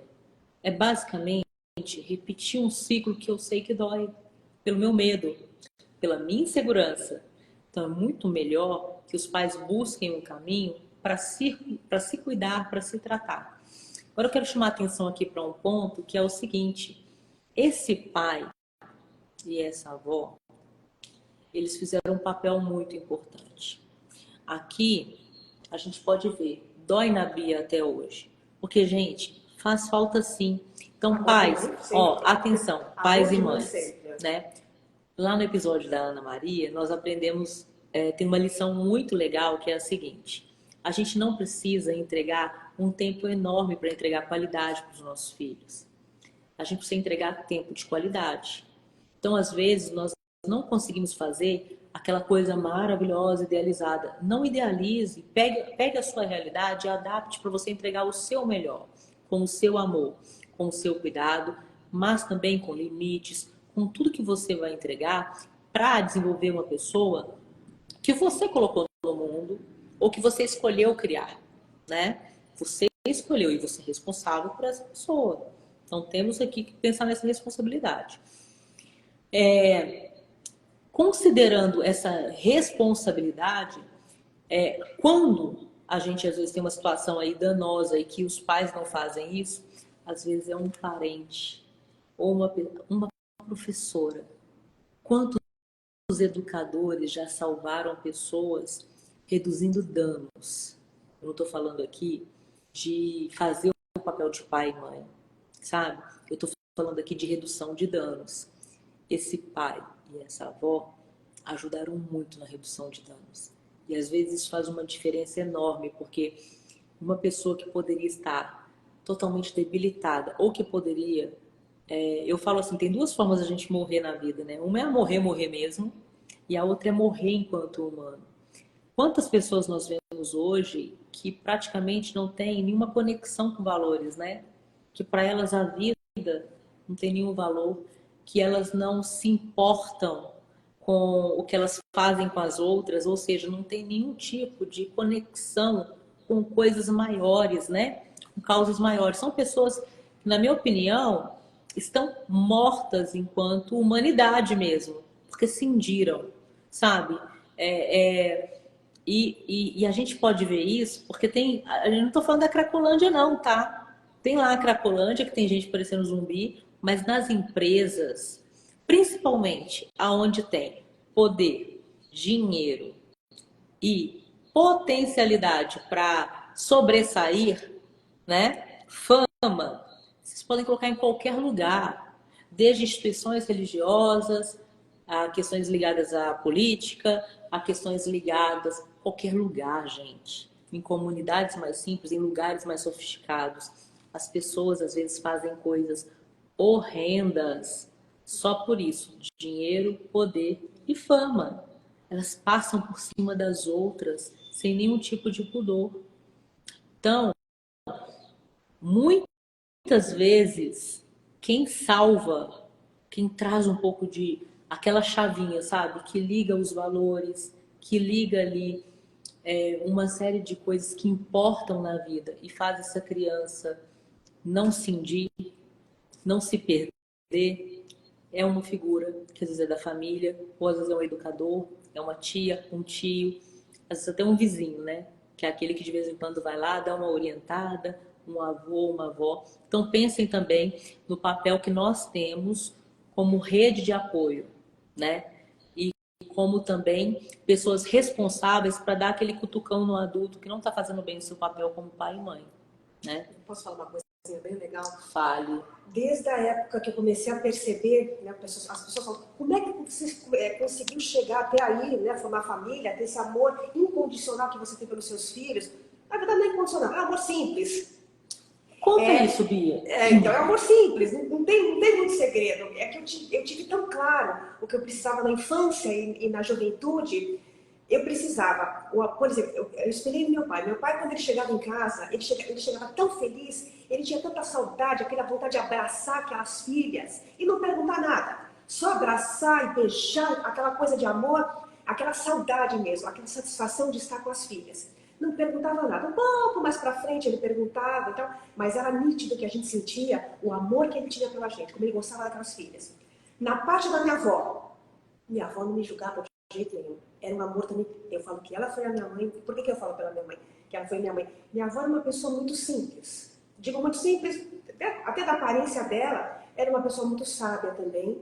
É basicamente repetir um ciclo que eu sei que dói, pelo meu medo, pela minha insegurança. Então, é muito melhor que os pais busquem um caminho para se cuidar, para se tratar. Agora, eu quero chamar a atenção aqui para um ponto que é o seguinte: esse pai e essa avó, eles fizeram um papel muito importante. Aqui, a gente pode ver, dói na Bia até hoje. Porque, gente, faz falta sim. Então, pais, ó, atenção, pais e mães, né? Lá no episódio da Ana Maria, nós aprendemos, tem uma lição muito legal que é a seguinte: a gente não precisa entregar um tempo enorme para entregar qualidade para os nossos filhos. A gente precisa entregar tempo de qualidade. Então, às vezes, nós não conseguimos fazer aquela coisa maravilhosa, idealizada. Não idealize, pegue a sua realidade e adapte para você entregar o seu melhor, com o seu amor, com o seu cuidado, mas também com limites, com tudo que você vai entregar para desenvolver uma pessoa que você colocou no mundo ou que você escolheu criar, né? Você escolheu e você é responsável por essa pessoa. Então temos aqui que pensar nessa responsabilidade. Considerando essa responsabilidade, quando a gente às vezes tem uma situação aí danosa e que os pais não fazem isso, às vezes é um parente ou uma professora. Quantos educadores já salvaram pessoas reduzindo danos? Eu não estou falando aqui de fazer o papel de pai e mãe, sabe? Eu estou falando aqui de redução de danos. Esse pai e essa avó ajudaram muito na redução de danos. E às vezes isso faz uma diferença enorme, porque uma pessoa que poderia estar totalmente debilitada ou que poderia... eu falo assim, tem duas formas de a gente morrer na vida, né? Uma é morrer mesmo, e a outra é morrer enquanto humano. Quantas pessoas nós vemos hoje que praticamente não têm nenhuma conexão com valores, né? Que para elas a vida não tem nenhum valor, que elas não se importam com o que elas fazem com as outras, ou seja, não tem nenhum tipo de conexão com coisas maiores, né? Com causas maiores. São pessoas que, na minha opinião, estão mortas enquanto humanidade mesmo, porque cindiram, sabe? E a gente pode ver isso porque tem. Eu não estou falando da Cracolândia, não, tá? Tem lá a Cracolândia, que tem gente parecendo zumbi, mas nas empresas, principalmente aonde tem poder, dinheiro e potencialidade para sobressair, né? Fama, esses podem colocar em qualquer lugar, desde instituições religiosas, a questões ligadas à política, a questões ligadas a qualquer lugar, gente. Em comunidades mais simples, em lugares mais sofisticados. As pessoas às vezes fazem coisas horrendas só por isso, dinheiro, poder e fama. Elas passam por cima das outras sem nenhum tipo de pudor. Então, muitas vezes, quem salva, quem traz um pouco de aquela chavinha, sabe? Que liga os valores, que liga ali uma série de coisas que importam na vida e faz essa criança não cindir, não se perder, é uma figura que às vezes é da família, ou às vezes é um educador, é uma tia, um tio, às vezes até um vizinho, né? Que é aquele que de vez em quando vai lá, dá uma orientada, um avô, uma avó. Então pensem também no papel que nós temos como rede de apoio, né? E como também pessoas responsáveis para dar aquele cutucão no adulto que não está fazendo bem o seu papel como pai e mãe, né? Posso falar uma coisa bem legal? Fale. Desde a época que eu comecei a perceber, né, as pessoas falam, como é que você conseguiu chegar até aí, né, formar família, ter esse amor incondicional que você tem pelos seus filhos? Na verdade não é incondicional, é amor simples. Conta isso, Bia. Então é amor simples, não tem muito segredo. É que eu tive tão claro o que eu precisava na infância e na juventude. Eu precisava, por exemplo, eu espelhei meu pai. Meu pai, quando ele chegava em casa, ele chegava tão feliz, ele tinha tanta saudade, aquela vontade de abraçar aquelas filhas e não perguntar nada. Só abraçar e beijar, aquela coisa de amor, aquela saudade mesmo, aquela satisfação de estar com as filhas. Não perguntava nada. Um pouco mais pra frente ele perguntava e tal, mas era nítido que a gente sentia o amor que ele tinha pela gente, como ele gostava daquelas filhas. Na parte da minha avó não me julgava de jeito nenhum. Era um amor também. Eu falo que ela foi a minha mãe. Por que eu falo pela minha mãe? Que ela foi minha mãe. Minha avó era uma pessoa muito simples. Digo muito simples, até da aparência dela, era uma pessoa muito sábia também.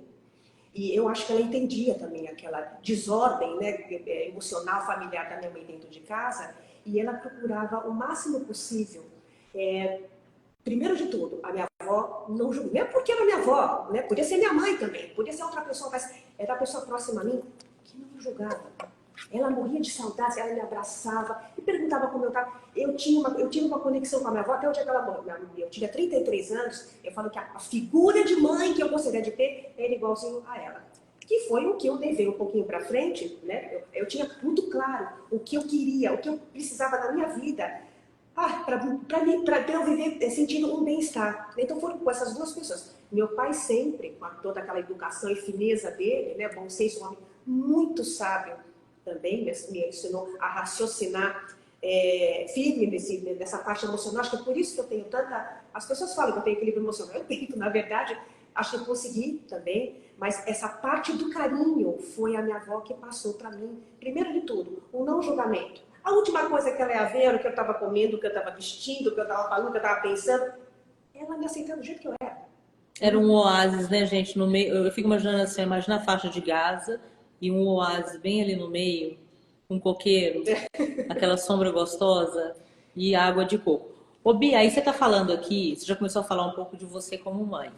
E eu acho que ela entendia também aquela desordem, né, emocional, familiar da minha mãe dentro de casa. E ela procurava o máximo possível. Primeiro de tudo, a minha avó não julgou. Mesmo porque era minha avó, né? Podia ser minha mãe também, podia ser outra pessoa, mas era a pessoa próxima a mim que não me julgava. Ela morria de saudade, ela me abraçava e perguntava como eu estava. Eu tinha uma conexão com a minha avó até o dia que ela morreu. Eu tinha 33 anos, eu falo que a figura de mãe que eu gostaria de ter era igualzinho a ela. Que foi o que eu levei um pouquinho para frente, né? Eu tinha muito claro o que eu queria, o que eu precisava na minha vida. Para eu viver sentindo um bem-estar. Então foram com essas duas pessoas. Meu pai sempre, com toda aquela educação e fineza dele, né, bom senso, um homem muito sábio também, me ensinou a raciocinar firme nessa parte emocional. Acho que é por isso que eu tenho tanta... As pessoas falam que eu tenho equilíbrio emocional. Eu tento, na verdade, acho que eu consegui também, mas essa parte do carinho foi a minha avó que passou para mim. Primeiro de tudo, o não julgamento. A última coisa que ela ia ver, o que eu estava comendo, o que eu estava vestindo, o que eu estava falando, o que eu estava pensando, ela me aceitando do jeito que eu era. Era um oásis, né, gente? No meio, eu fico imaginando assim, imagina a faixa de Gaza e um oásis bem ali no meio, um coqueiro, aquela sombra gostosa e água de coco. Ô, Bia, aí você tá falando aqui, você já começou a falar um pouco de você como mãe.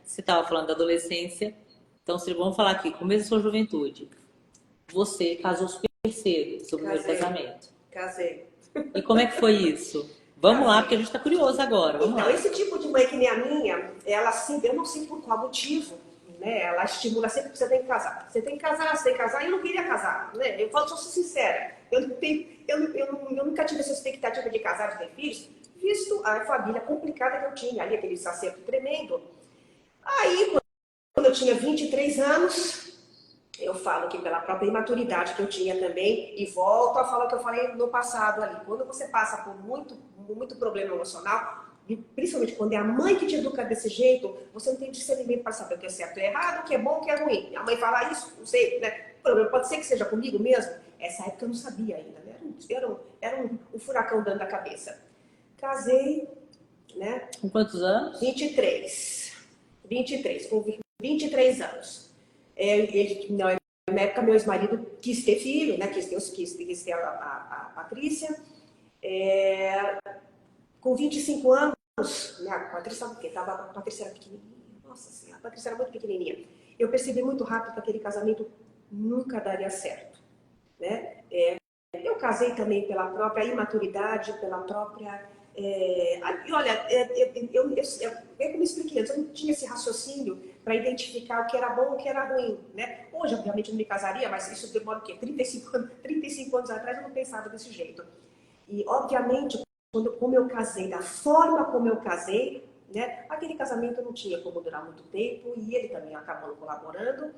Você estava falando da adolescência, então vamos falar aqui, começo da sua juventude. Você casou super cedo, seu primeiro casamento. Casei. E como é que foi isso? Vamos lá, porque a gente está curioso agora. Vamos lá. Esse tipo de mãe que nem a minha, ela assim, eu não sei por qual motivo, né? Ela estimula sempre que você tem que casar. Você tem que casar, você tem que casar. E eu não queria casar, né? Eu falo, sou sincera. Eu nunca tive essa expectativa de casar, de ter filhos, visto a família complicada que eu tinha ali, aquele acerto tremendo. Aí, quando eu tinha 23 anos, eu falo que pela própria imaturidade que eu tinha também, e volto a falar o que eu falei no passado ali. Quando você passa por muito problema emocional, e principalmente quando é a mãe que te educa desse jeito, você não tem discernimento para saber o que é certo e errado, o que é bom, o que é ruim. A mãe fala isso, não sei, né? O problema pode ser que seja comigo mesmo. Essa época eu não sabia ainda, né? Era um furacão dentro da cabeça. Casei, né? Com quantos anos? 23, com 23 anos. Na época, meu ex-marido quis ter filho, né? Quis ter a Patrícia. Com 25 anos, né, a Patrícia sabe o quê? A Patrícia era pequenininha. Nossa Senhora, a Patrícia era muito pequenininha. Eu percebi muito rápido que aquele casamento nunca daria certo, né? Eu casei também pela própria imaturidade, pela própria... e olha, eu me expliquei antes, eu não tinha esse raciocínio para identificar o que era bom e o que era ruim, né? Hoje, obviamente, eu não me casaria, mas isso demora o quê? 35 anos atrás eu não pensava desse jeito. E, obviamente, como eu casei, da forma como eu casei, né? Aquele casamento não tinha como durar muito tempo e ele também acabou colaborando.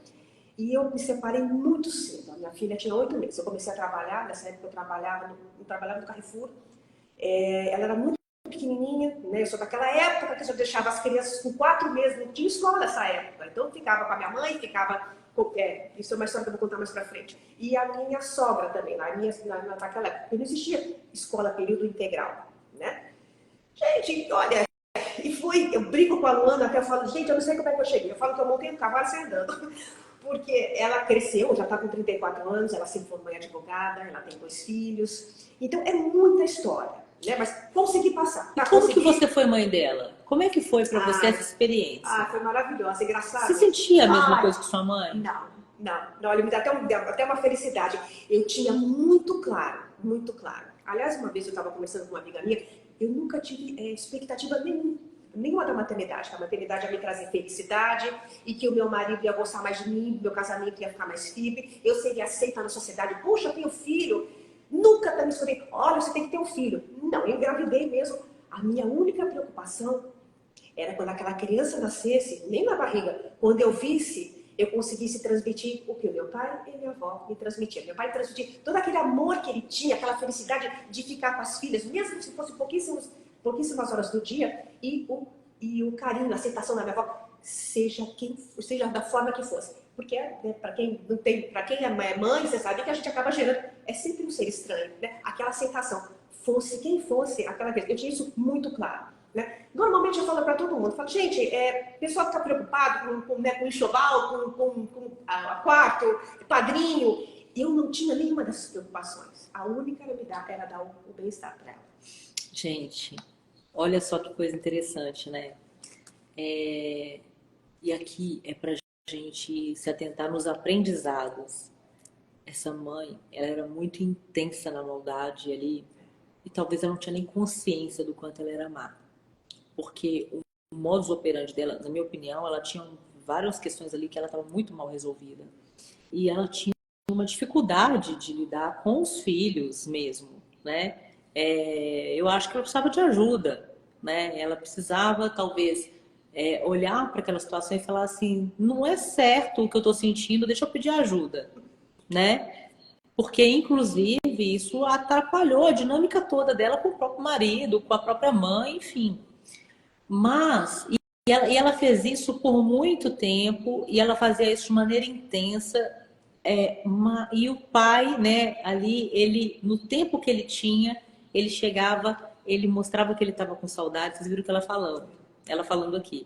E eu me separei muito cedo. A minha filha tinha 8 meses. Eu comecei a trabalhar, nessa época eu trabalhava no Carrefour. Ela era muito pequenininha, né? Eu sou daquela época que eu deixava as crianças com 4 meses, não tinha escola nessa época. Então eu ficava com a minha mãe, isso é uma história que eu vou contar mais pra frente. E a minha sogra também, naquela época, não existia escola período integral, né? Gente, olha, eu brinco com a Luana, até eu falo, gente, eu não sei como é que eu cheguei. Eu falo que eu montei um cavalo sem andando. Porque ela cresceu, já está com 34 anos, ela se formou em advogada, ela tem 2 filhos. Então, é muita história, né? Mas consegui passar. E como que você foi mãe dela? Como é que foi para você essa experiência? Foi maravilhosa, engraçado. Você sentia a mesma coisa que sua mãe? Não, olha, me dá até uma felicidade. Eu tinha muito claro, muito claro. Aliás, uma vez eu estava conversando com uma amiga minha, eu nunca tive expectativa nenhuma da maternidade. Que a maternidade ia me trazer felicidade e que o meu marido ia gostar mais de mim, meu casamento ia ficar mais firme, eu seria aceita na sociedade. Puxa, eu tenho filho. Nunca me escutei, olha, você tem que ter um filho. Não, eu engravidei mesmo. A minha única preocupação era quando aquela criança nascesse, nem na barriga, quando eu visse, eu conseguisse transmitir o que o meu pai e minha avó me transmitiam. Meu pai transmitia todo aquele amor que ele tinha, aquela felicidade de ficar com as filhas, mesmo se fosse pouquíssimas horas do dia, e o carinho, a aceitação da minha avó, seja da forma que fosse. Porque, né, para quem é mãe, você sabe que a gente acaba gerando, é sempre um ser estranho, né? Aquela aceitação, fosse quem fosse, aquela vez. Eu tinha isso muito claro. Né? Normalmente eu falo para todo mundo, falo, gente, o pessoal fica preocupado com enxoval, com quarto, padrinho. Eu não tinha nenhuma dessas preocupações. A única era dar o bem-estar para ela. Gente, olha só que coisa interessante, né? E aqui é para gente se atentar nos aprendizados. Essa mãe, ela era muito intensa na maldade ali e talvez ela não tinha nem consciência do quanto ela era má. Porque o modus operandi dela, na minha opinião, ela tinha várias questões ali que ela estava muito mal resolvida. E ela tinha uma dificuldade de lidar com os filhos mesmo, né? Eu acho que ela precisava de ajuda, né? Ela precisava, talvez, olhar para aquela situação e falar assim, não é certo o que eu estou sentindo, deixa eu pedir ajuda, né? Porque, inclusive, isso atrapalhou a dinâmica toda dela com o próprio marido, com a própria mãe, enfim. Mas, ela fez isso por muito tempo, e ela fazia isso de maneira intensa, e o pai, né, ali, ele, no tempo que ele tinha, ele chegava, ele mostrava que ele estava com saudade, vocês viram o que ela falando aqui.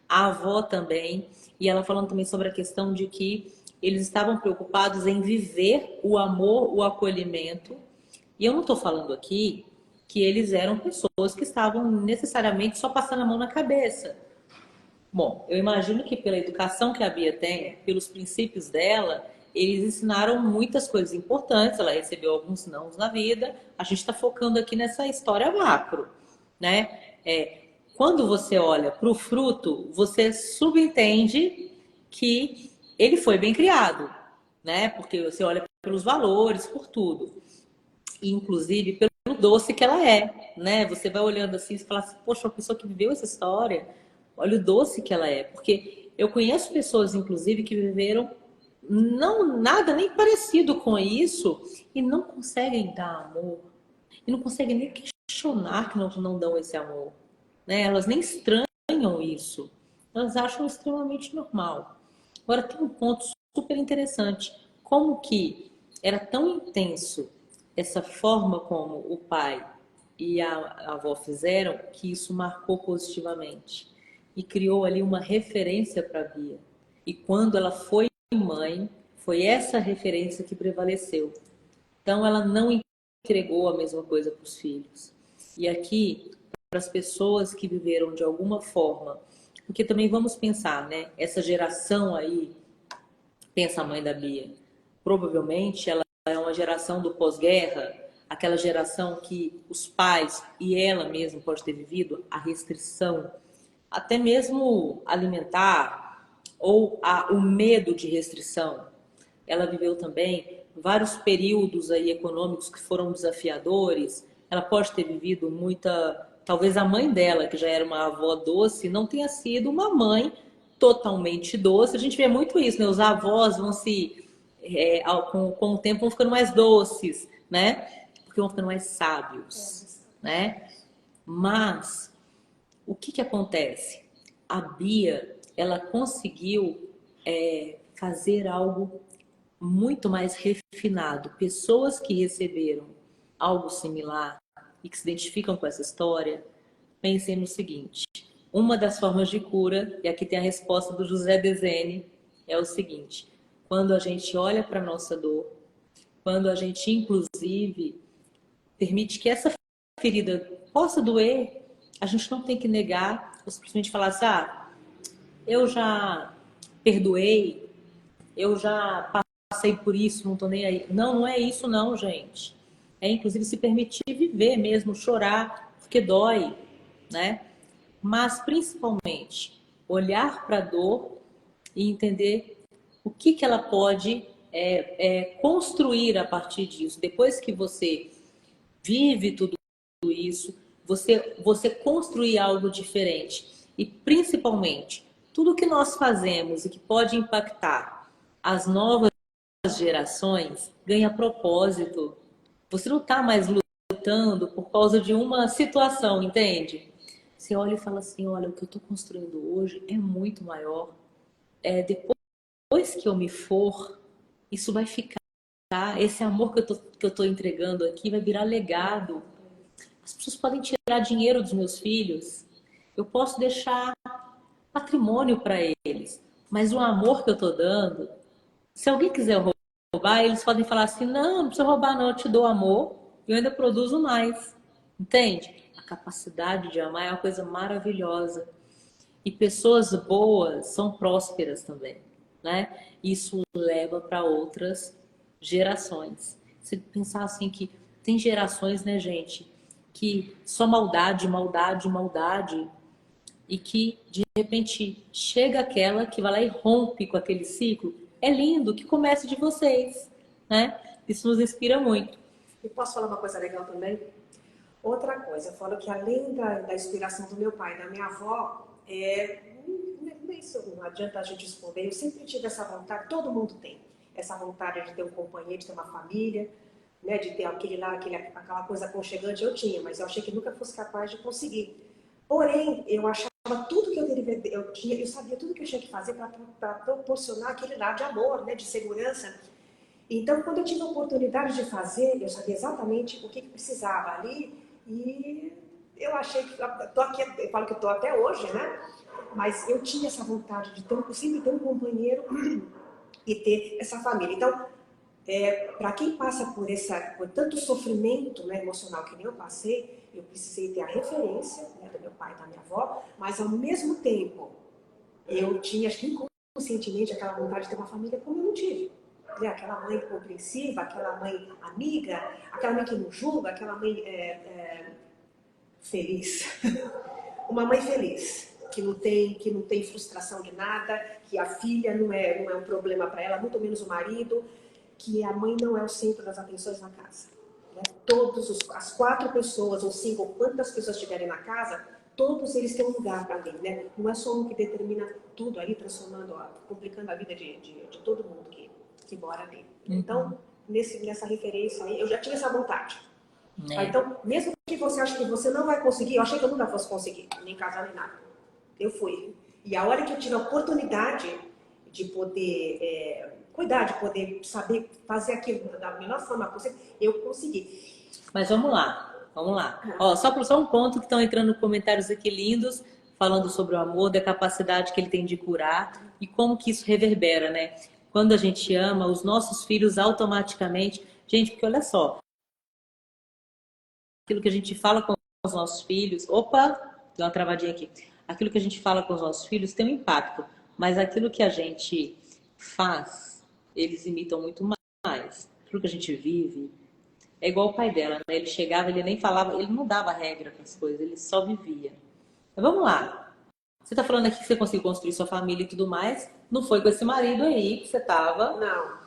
A avó também, e ela falando também sobre a questão de que eles estavam preocupados em viver o amor, o acolhimento, e eu não estou falando aqui que eles eram pessoas que estavam necessariamente só passando a mão na cabeça. Bom, eu imagino que pela educação que a Bia tem, pelos princípios dela, eles ensinaram muitas coisas importantes, ela recebeu alguns nãos na vida, a gente está focando aqui nessa história macro, né? Quando você olha para o fruto, você subentende que ele foi bem criado, né? Porque você olha pelos valores, por tudo. E, inclusive, pelo doce que ela é, né? Você vai olhando assim e fala assim, poxa, uma pessoa que viveu essa história, olha o doce que ela é. Porque eu conheço pessoas, inclusive, que viveram nada nem parecido com isso e não conseguem dar amor. E não conseguem nem questionar que não dão esse amor. Né? Elas nem estranham isso. Elas acham extremamente normal. Agora, tem um ponto super interessante. Como que era tão intenso essa forma como o pai e a avó fizeram, que isso marcou positivamente. E criou ali uma referência para a Bia. E quando ela foi mãe, foi essa referência que prevaleceu. Então, ela não entregou a mesma coisa para os filhos. E aqui, as pessoas que viveram de alguma forma, porque também vamos pensar, né? Essa geração aí, pensa a mãe da Bia, provavelmente ela é uma geração do pós-guerra, aquela geração que os pais e ela mesma pode ter vivido a restrição, até mesmo alimentar, ou o medo de restrição. Ela viveu também vários períodos aí econômicos que foram desafiadores. Ela pode ter vivido muita... Talvez a mãe dela, que já era uma avó doce, não tenha sido uma mãe totalmente doce. A gente vê muito isso, né? Os avós vão se... com o tempo vão ficando mais doces, né? Porque vão ficando mais sábios, né? Mas o que acontece? A Bia, ela conseguiu fazer algo muito mais refinado. Pessoas que receberam algo similar e que se identificam com essa história, pensem no seguinte: uma das formas de cura, e aqui tem a resposta do José Dezene, é o seguinte: quando a gente olha para a nossa dor, quando a gente, inclusive, permite que essa ferida possa doer, a gente não tem que negar, ou simplesmente falar assim, eu já perdoei, eu já passei por isso, não tô nem aí. Não, não é isso não, gente. É inclusive se permitir viver mesmo, chorar, porque dói, né? Mas principalmente olhar para a dor e entender o que ela pode construir a partir disso. Depois que você vive tudo isso, você construir algo diferente. E principalmente, tudo que nós fazemos e que pode impactar as novas gerações ganha propósito. Você não está mais lutando por causa de uma situação, entende? Você olha e fala assim, olha, o que eu estou construindo hoje é muito maior. Depois que eu me for, isso vai ficar. Esse amor que eu tô entregando aqui vai virar legado. As pessoas podem tirar dinheiro dos meus filhos. Eu posso deixar patrimônio para eles. Mas o amor que eu tô dando, se alguém quiser roubar, eles podem falar assim, não precisa roubar não, eu te dou amor e eu ainda produzo mais. Entende? A capacidade de amar é uma coisa maravilhosa. E pessoas boas são prósperas também, né? Isso leva para outras gerações. Se pensar assim que tem gerações, né, gente, que só maldade, maldade, maldade, e que de repente chega aquela que vai lá e rompe com aquele ciclo. É lindo que comece de vocês, né? Isso nos inspira muito. E posso falar uma coisa legal também? Outra coisa, eu falo que além da inspiração do meu pai e da minha avó, isso não adianta a gente esconder, eu sempre tive essa vontade, todo mundo tem, essa vontade de ter um companheiro, de ter uma família, né, de ter aquela coisa aconchegante, eu tinha, mas eu achei que nunca fosse capaz de conseguir. Porém, eu achava tudo que eu sabia tudo que eu tinha que fazer para proporcionar aquele lado de amor, né, de segurança. Então, quando eu tive a oportunidade de fazer, eu sabia exatamente o que precisava ali e eu achei que tô aqui, eu falo que estou até hoje, né? Mas eu tinha essa vontade de sempre ter um companheiro e ter essa família. Então, para quem passa por tanto sofrimento, né, emocional que nem eu passei, eu precisei ter a referência, né, do meu pai e da minha avó, mas ao mesmo tempo eu tinha, acho que inconscientemente, aquela vontade de ter uma família como eu não tive. Né? Aquela mãe compreensiva, aquela mãe amiga, aquela mãe que não julga, aquela mãe feliz. Uma mãe feliz, que não tem frustração de nada, que a filha não é um problema para ela, muito menos o marido, que a mãe não é o centro das atenções na casa. Né? As 4 pessoas, ou 5, ou quantas pessoas estiverem na casa, todos eles têm um lugar para mim. Né? Não é só um que determina tudo ali, complicando a vida de todo mundo que mora ali. Então, nessa referência aí, eu já tinha essa vontade. Então, mesmo que você ache que você não vai conseguir, eu achei que eu nunca fosse conseguir, nem casar nem nada. Eu fui. E a hora que eu tive a oportunidade de poder cuidar, de poder saber fazer aquilo da melhor forma possível, eu consegui. Mas vamos lá. Ó, só um ponto que estão entrando comentários aqui lindos, falando sobre o amor, da capacidade que ele tem de curar e como que isso reverbera, né? Quando a gente ama, os nossos filhos automaticamente... Gente, porque olha só, aquilo que a gente fala com os nossos filhos... Opa, deu uma travadinha aqui. Aquilo que a gente fala com os nossos filhos tem um impacto, mas aquilo que a gente faz, eles imitam muito mais. Aquilo que a gente vive é igual o pai dela, né? Ele chegava, ele nem falava, ele não dava regra para as coisas, ele só vivia. Mas vamos lá. Você está falando aqui que você conseguiu construir sua família e tudo mais. Não foi com esse marido aí que você estava. Não.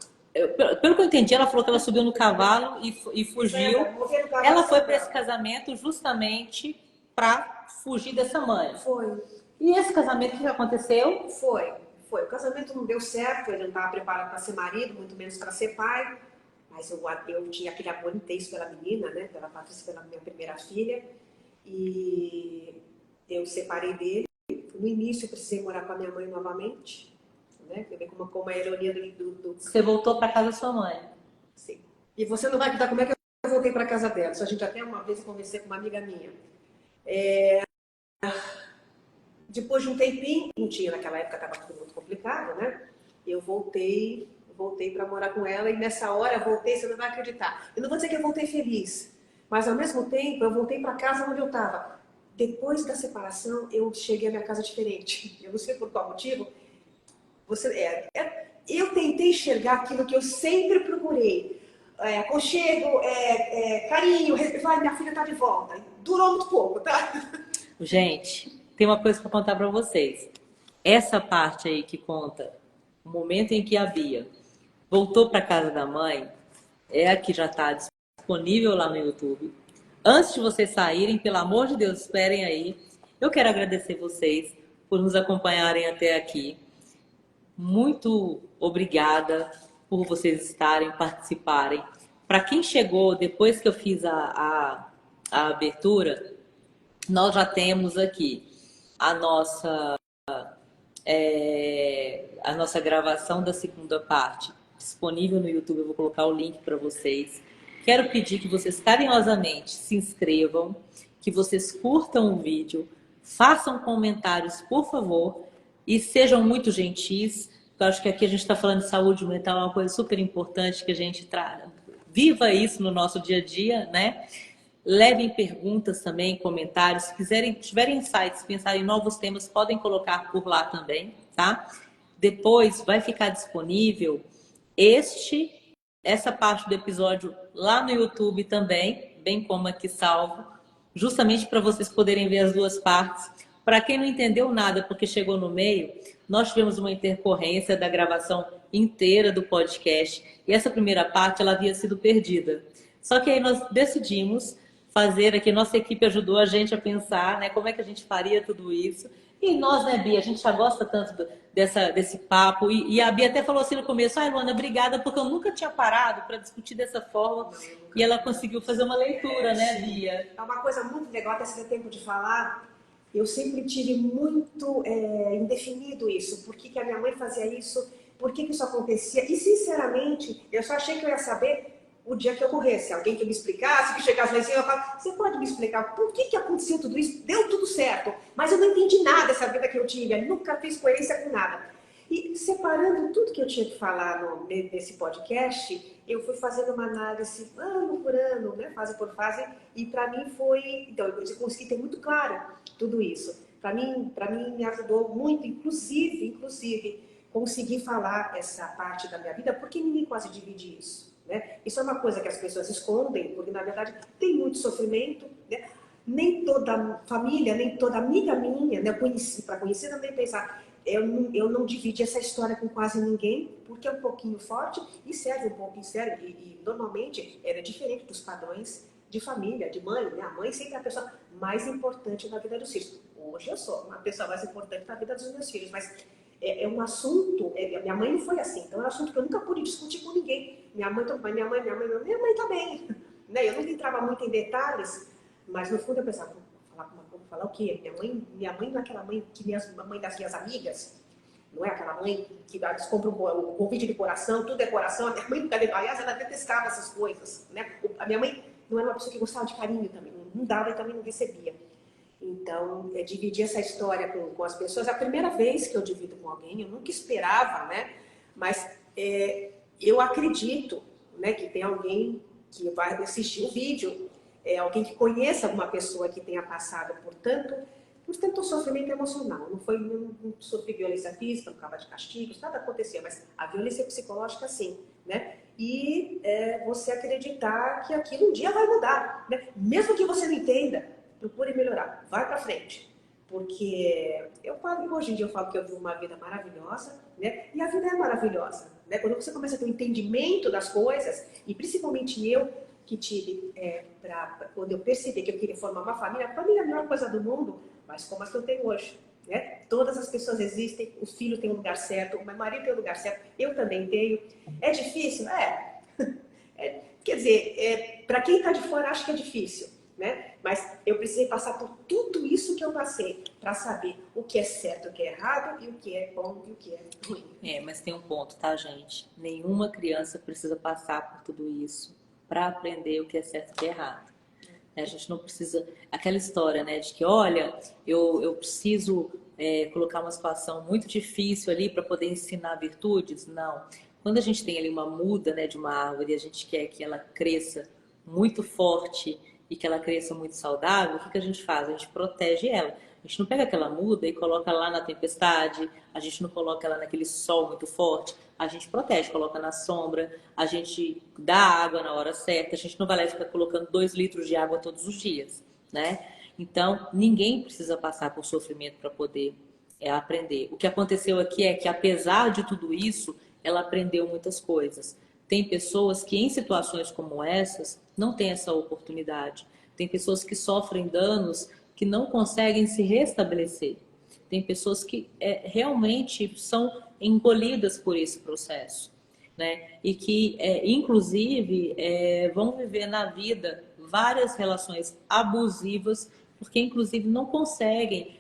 Pelo que eu entendi, ela falou que ela subiu no cavalo e fugiu. Ela foi para esse casamento justamente para fugir dessa mãe. Foi. E esse casamento, o que aconteceu? Foi. O casamento não deu certo, ele não estava preparado para ser marido, muito menos para ser pai. Mas eu tinha aquele amor intenso pela menina, né? Pela Patrícia, pela minha primeira filha. E eu separei dele. No início, eu precisei morar com a minha mãe novamente. Né? Você vê como a ironia do... Você voltou para casa da sua mãe. Sim. E você não vai acreditar como é que eu voltei para casa dela. Isso a gente até uma vez conversei com uma amiga minha. Depois de um tempinho, não tinha naquela época, estava tudo muito complicado, né? Eu voltei para morar com ela e nessa hora eu voltei, você não vai acreditar. Eu não vou dizer que eu voltei feliz, mas ao mesmo tempo eu voltei para casa onde eu estava. Depois da separação, eu cheguei à minha casa diferente. Eu não sei por qual motivo. Eu tentei enxergar aquilo que eu sempre procurei. Aconchego, carinho, minha filha está de volta. Durou muito pouco, tá? Gente, tem uma coisa para contar para vocês. Essa parte aí que conta o momento em que a Bia voltou para casa da mãe é a que já está disponível lá no YouTube. Antes de vocês saírem, pelo amor de Deus, esperem aí. Eu quero agradecer vocês por nos acompanharem até aqui. Muito obrigada por vocês estarem, participarem. Para quem chegou depois que eu fiz a abertura, nós já temos aqui a nossa gravação da segunda parte disponível no YouTube. Eu vou colocar o link para vocês. Quero pedir que vocês carinhosamente se inscrevam, que vocês curtam o vídeo, façam comentários, por favor, e sejam muito gentis. Eu acho que aqui a gente está falando de saúde mental, é uma coisa super importante que a gente viva isso no nosso dia a dia, né? Levem perguntas também, comentários. Se tiverem insights, pensarem em novos temas, podem colocar por lá também, tá? Depois vai ficar disponível essa parte do episódio lá no YouTube também, bem como aqui salvo, justamente para vocês poderem ver as duas partes. Para quem não entendeu nada porque chegou no meio, nós tivemos uma intercorrência da gravação inteira do podcast e essa primeira parte ela havia sido perdida. Só que aí nós decidimos fazer aqui, nossa equipe ajudou a gente a pensar, né, como é que a gente faria tudo isso. E nós, né, Bia, a gente já gosta tanto desse papo. E a Bia até falou assim no começo, Luana, obrigada, porque eu nunca tinha parado para discutir dessa forma. E ela conseguiu fazer uma leitura, né, Bia? É uma coisa muito legal, até se der tempo de falar. Eu sempre tive muito indefinido isso. Por que a minha mãe fazia isso? Por que isso acontecia? E, sinceramente, eu só achei que eu ia saber o dia que eu morresse. Alguém que me explicasse, que chegasse lá em cima e falasse, você pode me explicar por que aconteceu tudo isso? Deu tudo certo, mas eu não entendi nada dessa vida que eu tive. Nunca fiz coerência com nada. E separando tudo que eu tinha que falar nesse podcast, eu fui fazendo uma análise ano por ano, né, fase por fase, e para mim foi... Então, eu consegui ter muito claro tudo isso. Para mim me ajudou muito, inclusive, conseguir falar essa parte da minha vida, porque ninguém quase divide isso. Né? Isso é uma coisa que as pessoas escondem, porque na verdade tem muito sofrimento, né? Nem toda família, nem toda amiga minha, né, para conhecer também pensar, eu não dividi essa história com quase ninguém, porque é um pouquinho forte e serve um pouquinho sério, e normalmente é diferente dos padrões de família, de mãe, né? A mãe sempre é a pessoa mais importante na vida dos filhos. Hoje eu sou uma pessoa mais importante na vida dos meus filhos, mas é um assunto, minha mãe não foi assim, então é um assunto que eu nunca pude discutir com ninguém. Minha mãe também, né? Eu nunca entrava muito em detalhes, mas no fundo eu pensava, vou falar o quê? Minha mãe não é aquela mãe que nem a mãe das minhas amigas, não é aquela mãe que eles compram o convite de coração, tudo é coração. A minha mãe nunca deu, aliás, ela detestava essas coisas, né? A minha mãe não era uma pessoa que gostava de carinho também, não dava e também não recebia. Então, dividir essa história com as pessoas, é a primeira vez que eu divido com alguém, eu nunca esperava, né? Mas eu acredito, né, que tem alguém que vai assistir o vídeo alguém que conheça alguma pessoa que tenha passado por tanto sofrimento emocional. Não sofri violência física, não ficava de castigos, nada acontecia, mas a violência psicológica sim, né? E você acreditar que aquilo um dia vai mudar, né? Mesmo que você não entenda, procure melhorar, vai pra frente. Porque hoje em dia eu falo que eu vivo uma vida maravilhosa, né? E a vida é maravilhosa, né? Quando você começa a ter um entendimento das coisas, e principalmente eu que tive, quando eu percebi que eu queria formar uma família, a família é a melhor coisa do mundo, mas como as que eu tenho hoje, né? Todas as pessoas existem, o filho tem um lugar certo, o meu marido tem um lugar certo, eu também tenho. É difícil? Quer dizer, para quem está de fora acha que é difícil, né? Mas eu precisei passar por tudo isso que eu passei para saber o que é certo, o que é errado, e o que é bom e o que é ruim. Mas tem um ponto, tá, gente? Nenhuma criança precisa passar por tudo isso para aprender o que é certo e o que é errado. A gente não precisa... Aquela história, né, de que, olha, eu preciso colocar uma situação muito difícil ali para poder ensinar virtudes. Não. Quando a gente tem ali uma muda, né, de uma árvore e a gente quer que ela cresça muito forte e que ela cresça muito saudável, o que a gente faz? A gente protege ela. A gente não pega aquela muda e coloca lá na tempestade, a gente não coloca ela naquele sol muito forte, a gente protege, coloca na sombra, a gente dá água na hora certa, a gente não vai lá ficar colocando 2 litros de água todos os dias, né? Então, ninguém precisa passar por sofrimento para poder aprender. O que aconteceu aqui é que, apesar de tudo isso, ela aprendeu muitas coisas. Tem pessoas que, em situações como essas, não têm essa oportunidade. Tem pessoas que sofrem danos que não conseguem se restabelecer. Tem pessoas que realmente são engolidas por esse processo, né? E que, inclusive, vão viver na vida várias relações abusivas, porque, inclusive, não conseguem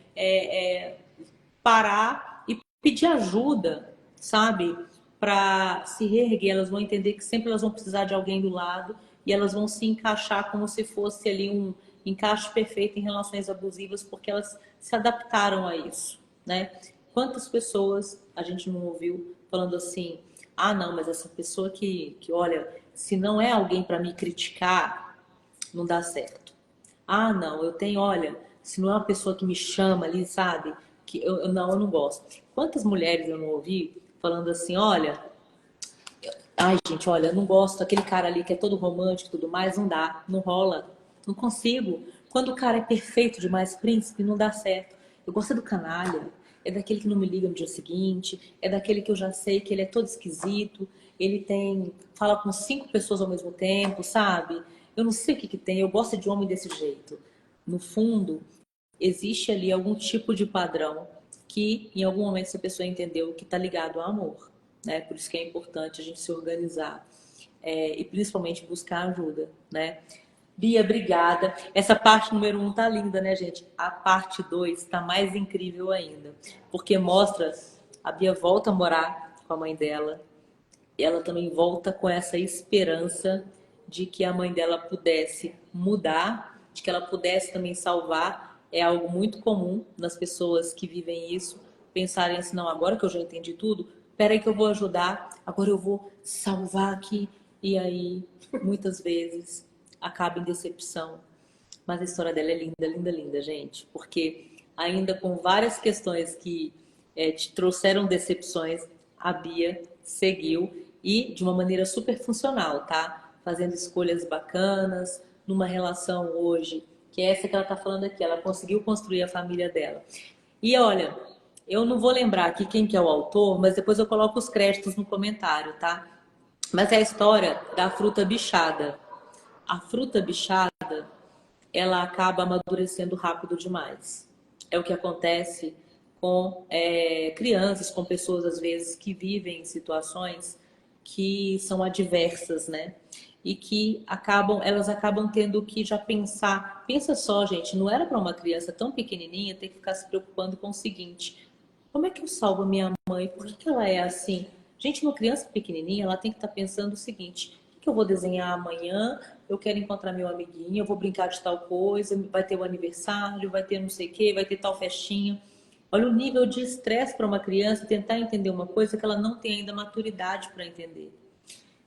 parar e pedir ajuda, sabe? Para se reerguer, elas vão entender que sempre elas vão precisar de alguém do lado e elas vão se encaixar como se fosse ali um encaixe perfeito em relações abusivas, porque elas se adaptaram a isso, né? Quantas pessoas a gente não ouviu falando assim: ah, não, mas essa pessoa que olha, se não é alguém para me criticar, não dá certo. Ah, não, olha, se não é uma pessoa que me chama ali, sabe? Que eu não gosto. Quantas mulheres eu não ouvi falando assim: olha, ai, gente, olha, eu não gosto daquele cara ali que é todo romântico e tudo mais, não dá, não rola, não consigo. Quando o cara é perfeito demais, príncipe, não dá certo. Eu gosto do canalha, é daquele que não me liga no dia seguinte, é daquele que eu já sei que ele é todo esquisito, fala com 5 pessoas ao mesmo tempo, sabe? Eu não sei o que tem, eu gosto de homem desse jeito. No fundo, existe ali algum tipo de padrão que, em algum momento, essa pessoa entendeu que está ligado ao amor, né? Por isso que é importante a gente se organizar e principalmente buscar ajuda, né? Bia, obrigada. Essa parte número 1 tá linda, né, gente? A parte 2 tá mais incrível ainda, porque mostra a Bia volta a morar com a mãe dela, e ela também volta com essa esperança de que a mãe dela pudesse mudar, de que ela pudesse também salvar. É algo muito comum nas pessoas que vivem isso, pensarem assim: não, agora que eu já entendi tudo, peraí que eu vou ajudar, agora eu vou salvar aqui. E aí, muitas vezes, acaba em decepção. Mas a história dela é linda, linda, linda, gente. Porque ainda com várias questões que te trouxeram decepções, a Bia seguiu e de uma maneira super funcional, tá? Fazendo escolhas bacanas, numa relação hoje, que é essa que ela tá falando aqui. Ela conseguiu construir a família dela. E olha, eu não vou lembrar aqui quem que é o autor, mas depois eu coloco os créditos no comentário, tá? Mas é a história da fruta bichada. A fruta bichada, ela acaba amadurecendo rápido demais. É o que acontece com crianças, com pessoas, às vezes, que vivem em situações que são adversas, né? E que elas acabam tendo que já pensar. Pensa só, gente, não era para uma criança tão pequenininha ter que ficar se preocupando com o seguinte: como é que eu salvo a minha mãe? Por que ela é assim? Gente, uma criança pequenininha, ela tem que estar pensando o seguinte: o que eu vou desenhar amanhã? Eu quero encontrar meu amiguinho, eu vou brincar de tal coisa, vai ter o aniversário, vai ter não sei o quê, vai ter tal festinha. Olha o nível de estresse para uma criança tentar entender uma coisa que ela não tem ainda maturidade para entender.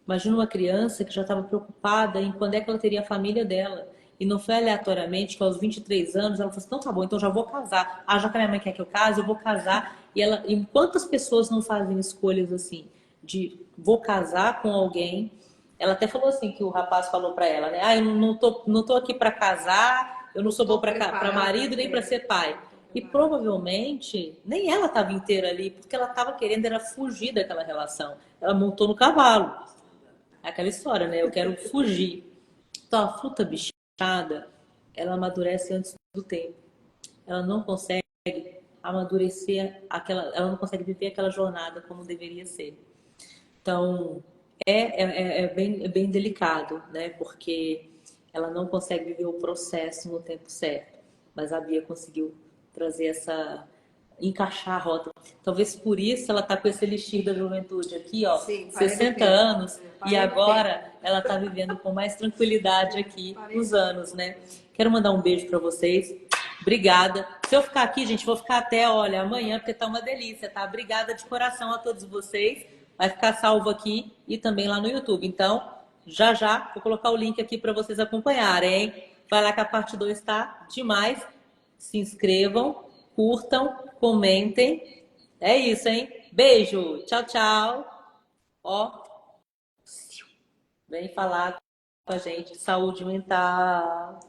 Imagina uma criança que já estava preocupada em quando é que ela teria a família dela. E não foi aleatoriamente que aos 23 anos ela falou assim, então tá bom, então já vou casar. Ah, já que a minha mãe quer que eu case, eu vou casar. E quantas pessoas não fazem escolhas assim, de vou casar com alguém. Ela até falou assim, que o rapaz falou pra ela, né? Ah, eu não tô aqui pra casar, eu não sou bom pra marido nem pra ser pai. E provavelmente nem ela estava inteira ali, porque ela estava querendo era fugir daquela relação. Ela montou no cavalo. Aquela história, né? Eu quero fugir. Então, a fruta bichada, ela amadurece antes do tempo. Ela não consegue amadurecer ela não consegue viver aquela jornada como deveria ser. Então, é bem delicado, né? Porque ela não consegue viver o processo no tempo certo. Mas a Bia conseguiu trazer encaixar a rota. Talvez por isso ela tá com esse elixir da juventude aqui, ó, Sim, 60 anos, e agora ela tá vivendo com mais tranquilidade aqui nos anos, né? Quero mandar um beijo para vocês. Obrigada. Se eu ficar aqui, gente, vou ficar até, olha, amanhã, porque tá uma delícia, tá? Obrigada de coração a todos vocês. Vai ficar salvo aqui e também lá no YouTube. Então, já vou colocar o link aqui para vocês acompanharem, hein? Vai lá que a parte 2 tá demais. Se inscrevam, curtam, comentem. É isso, hein? Beijo. Tchau, tchau. Ó, vem falar com a gente de saúde mental.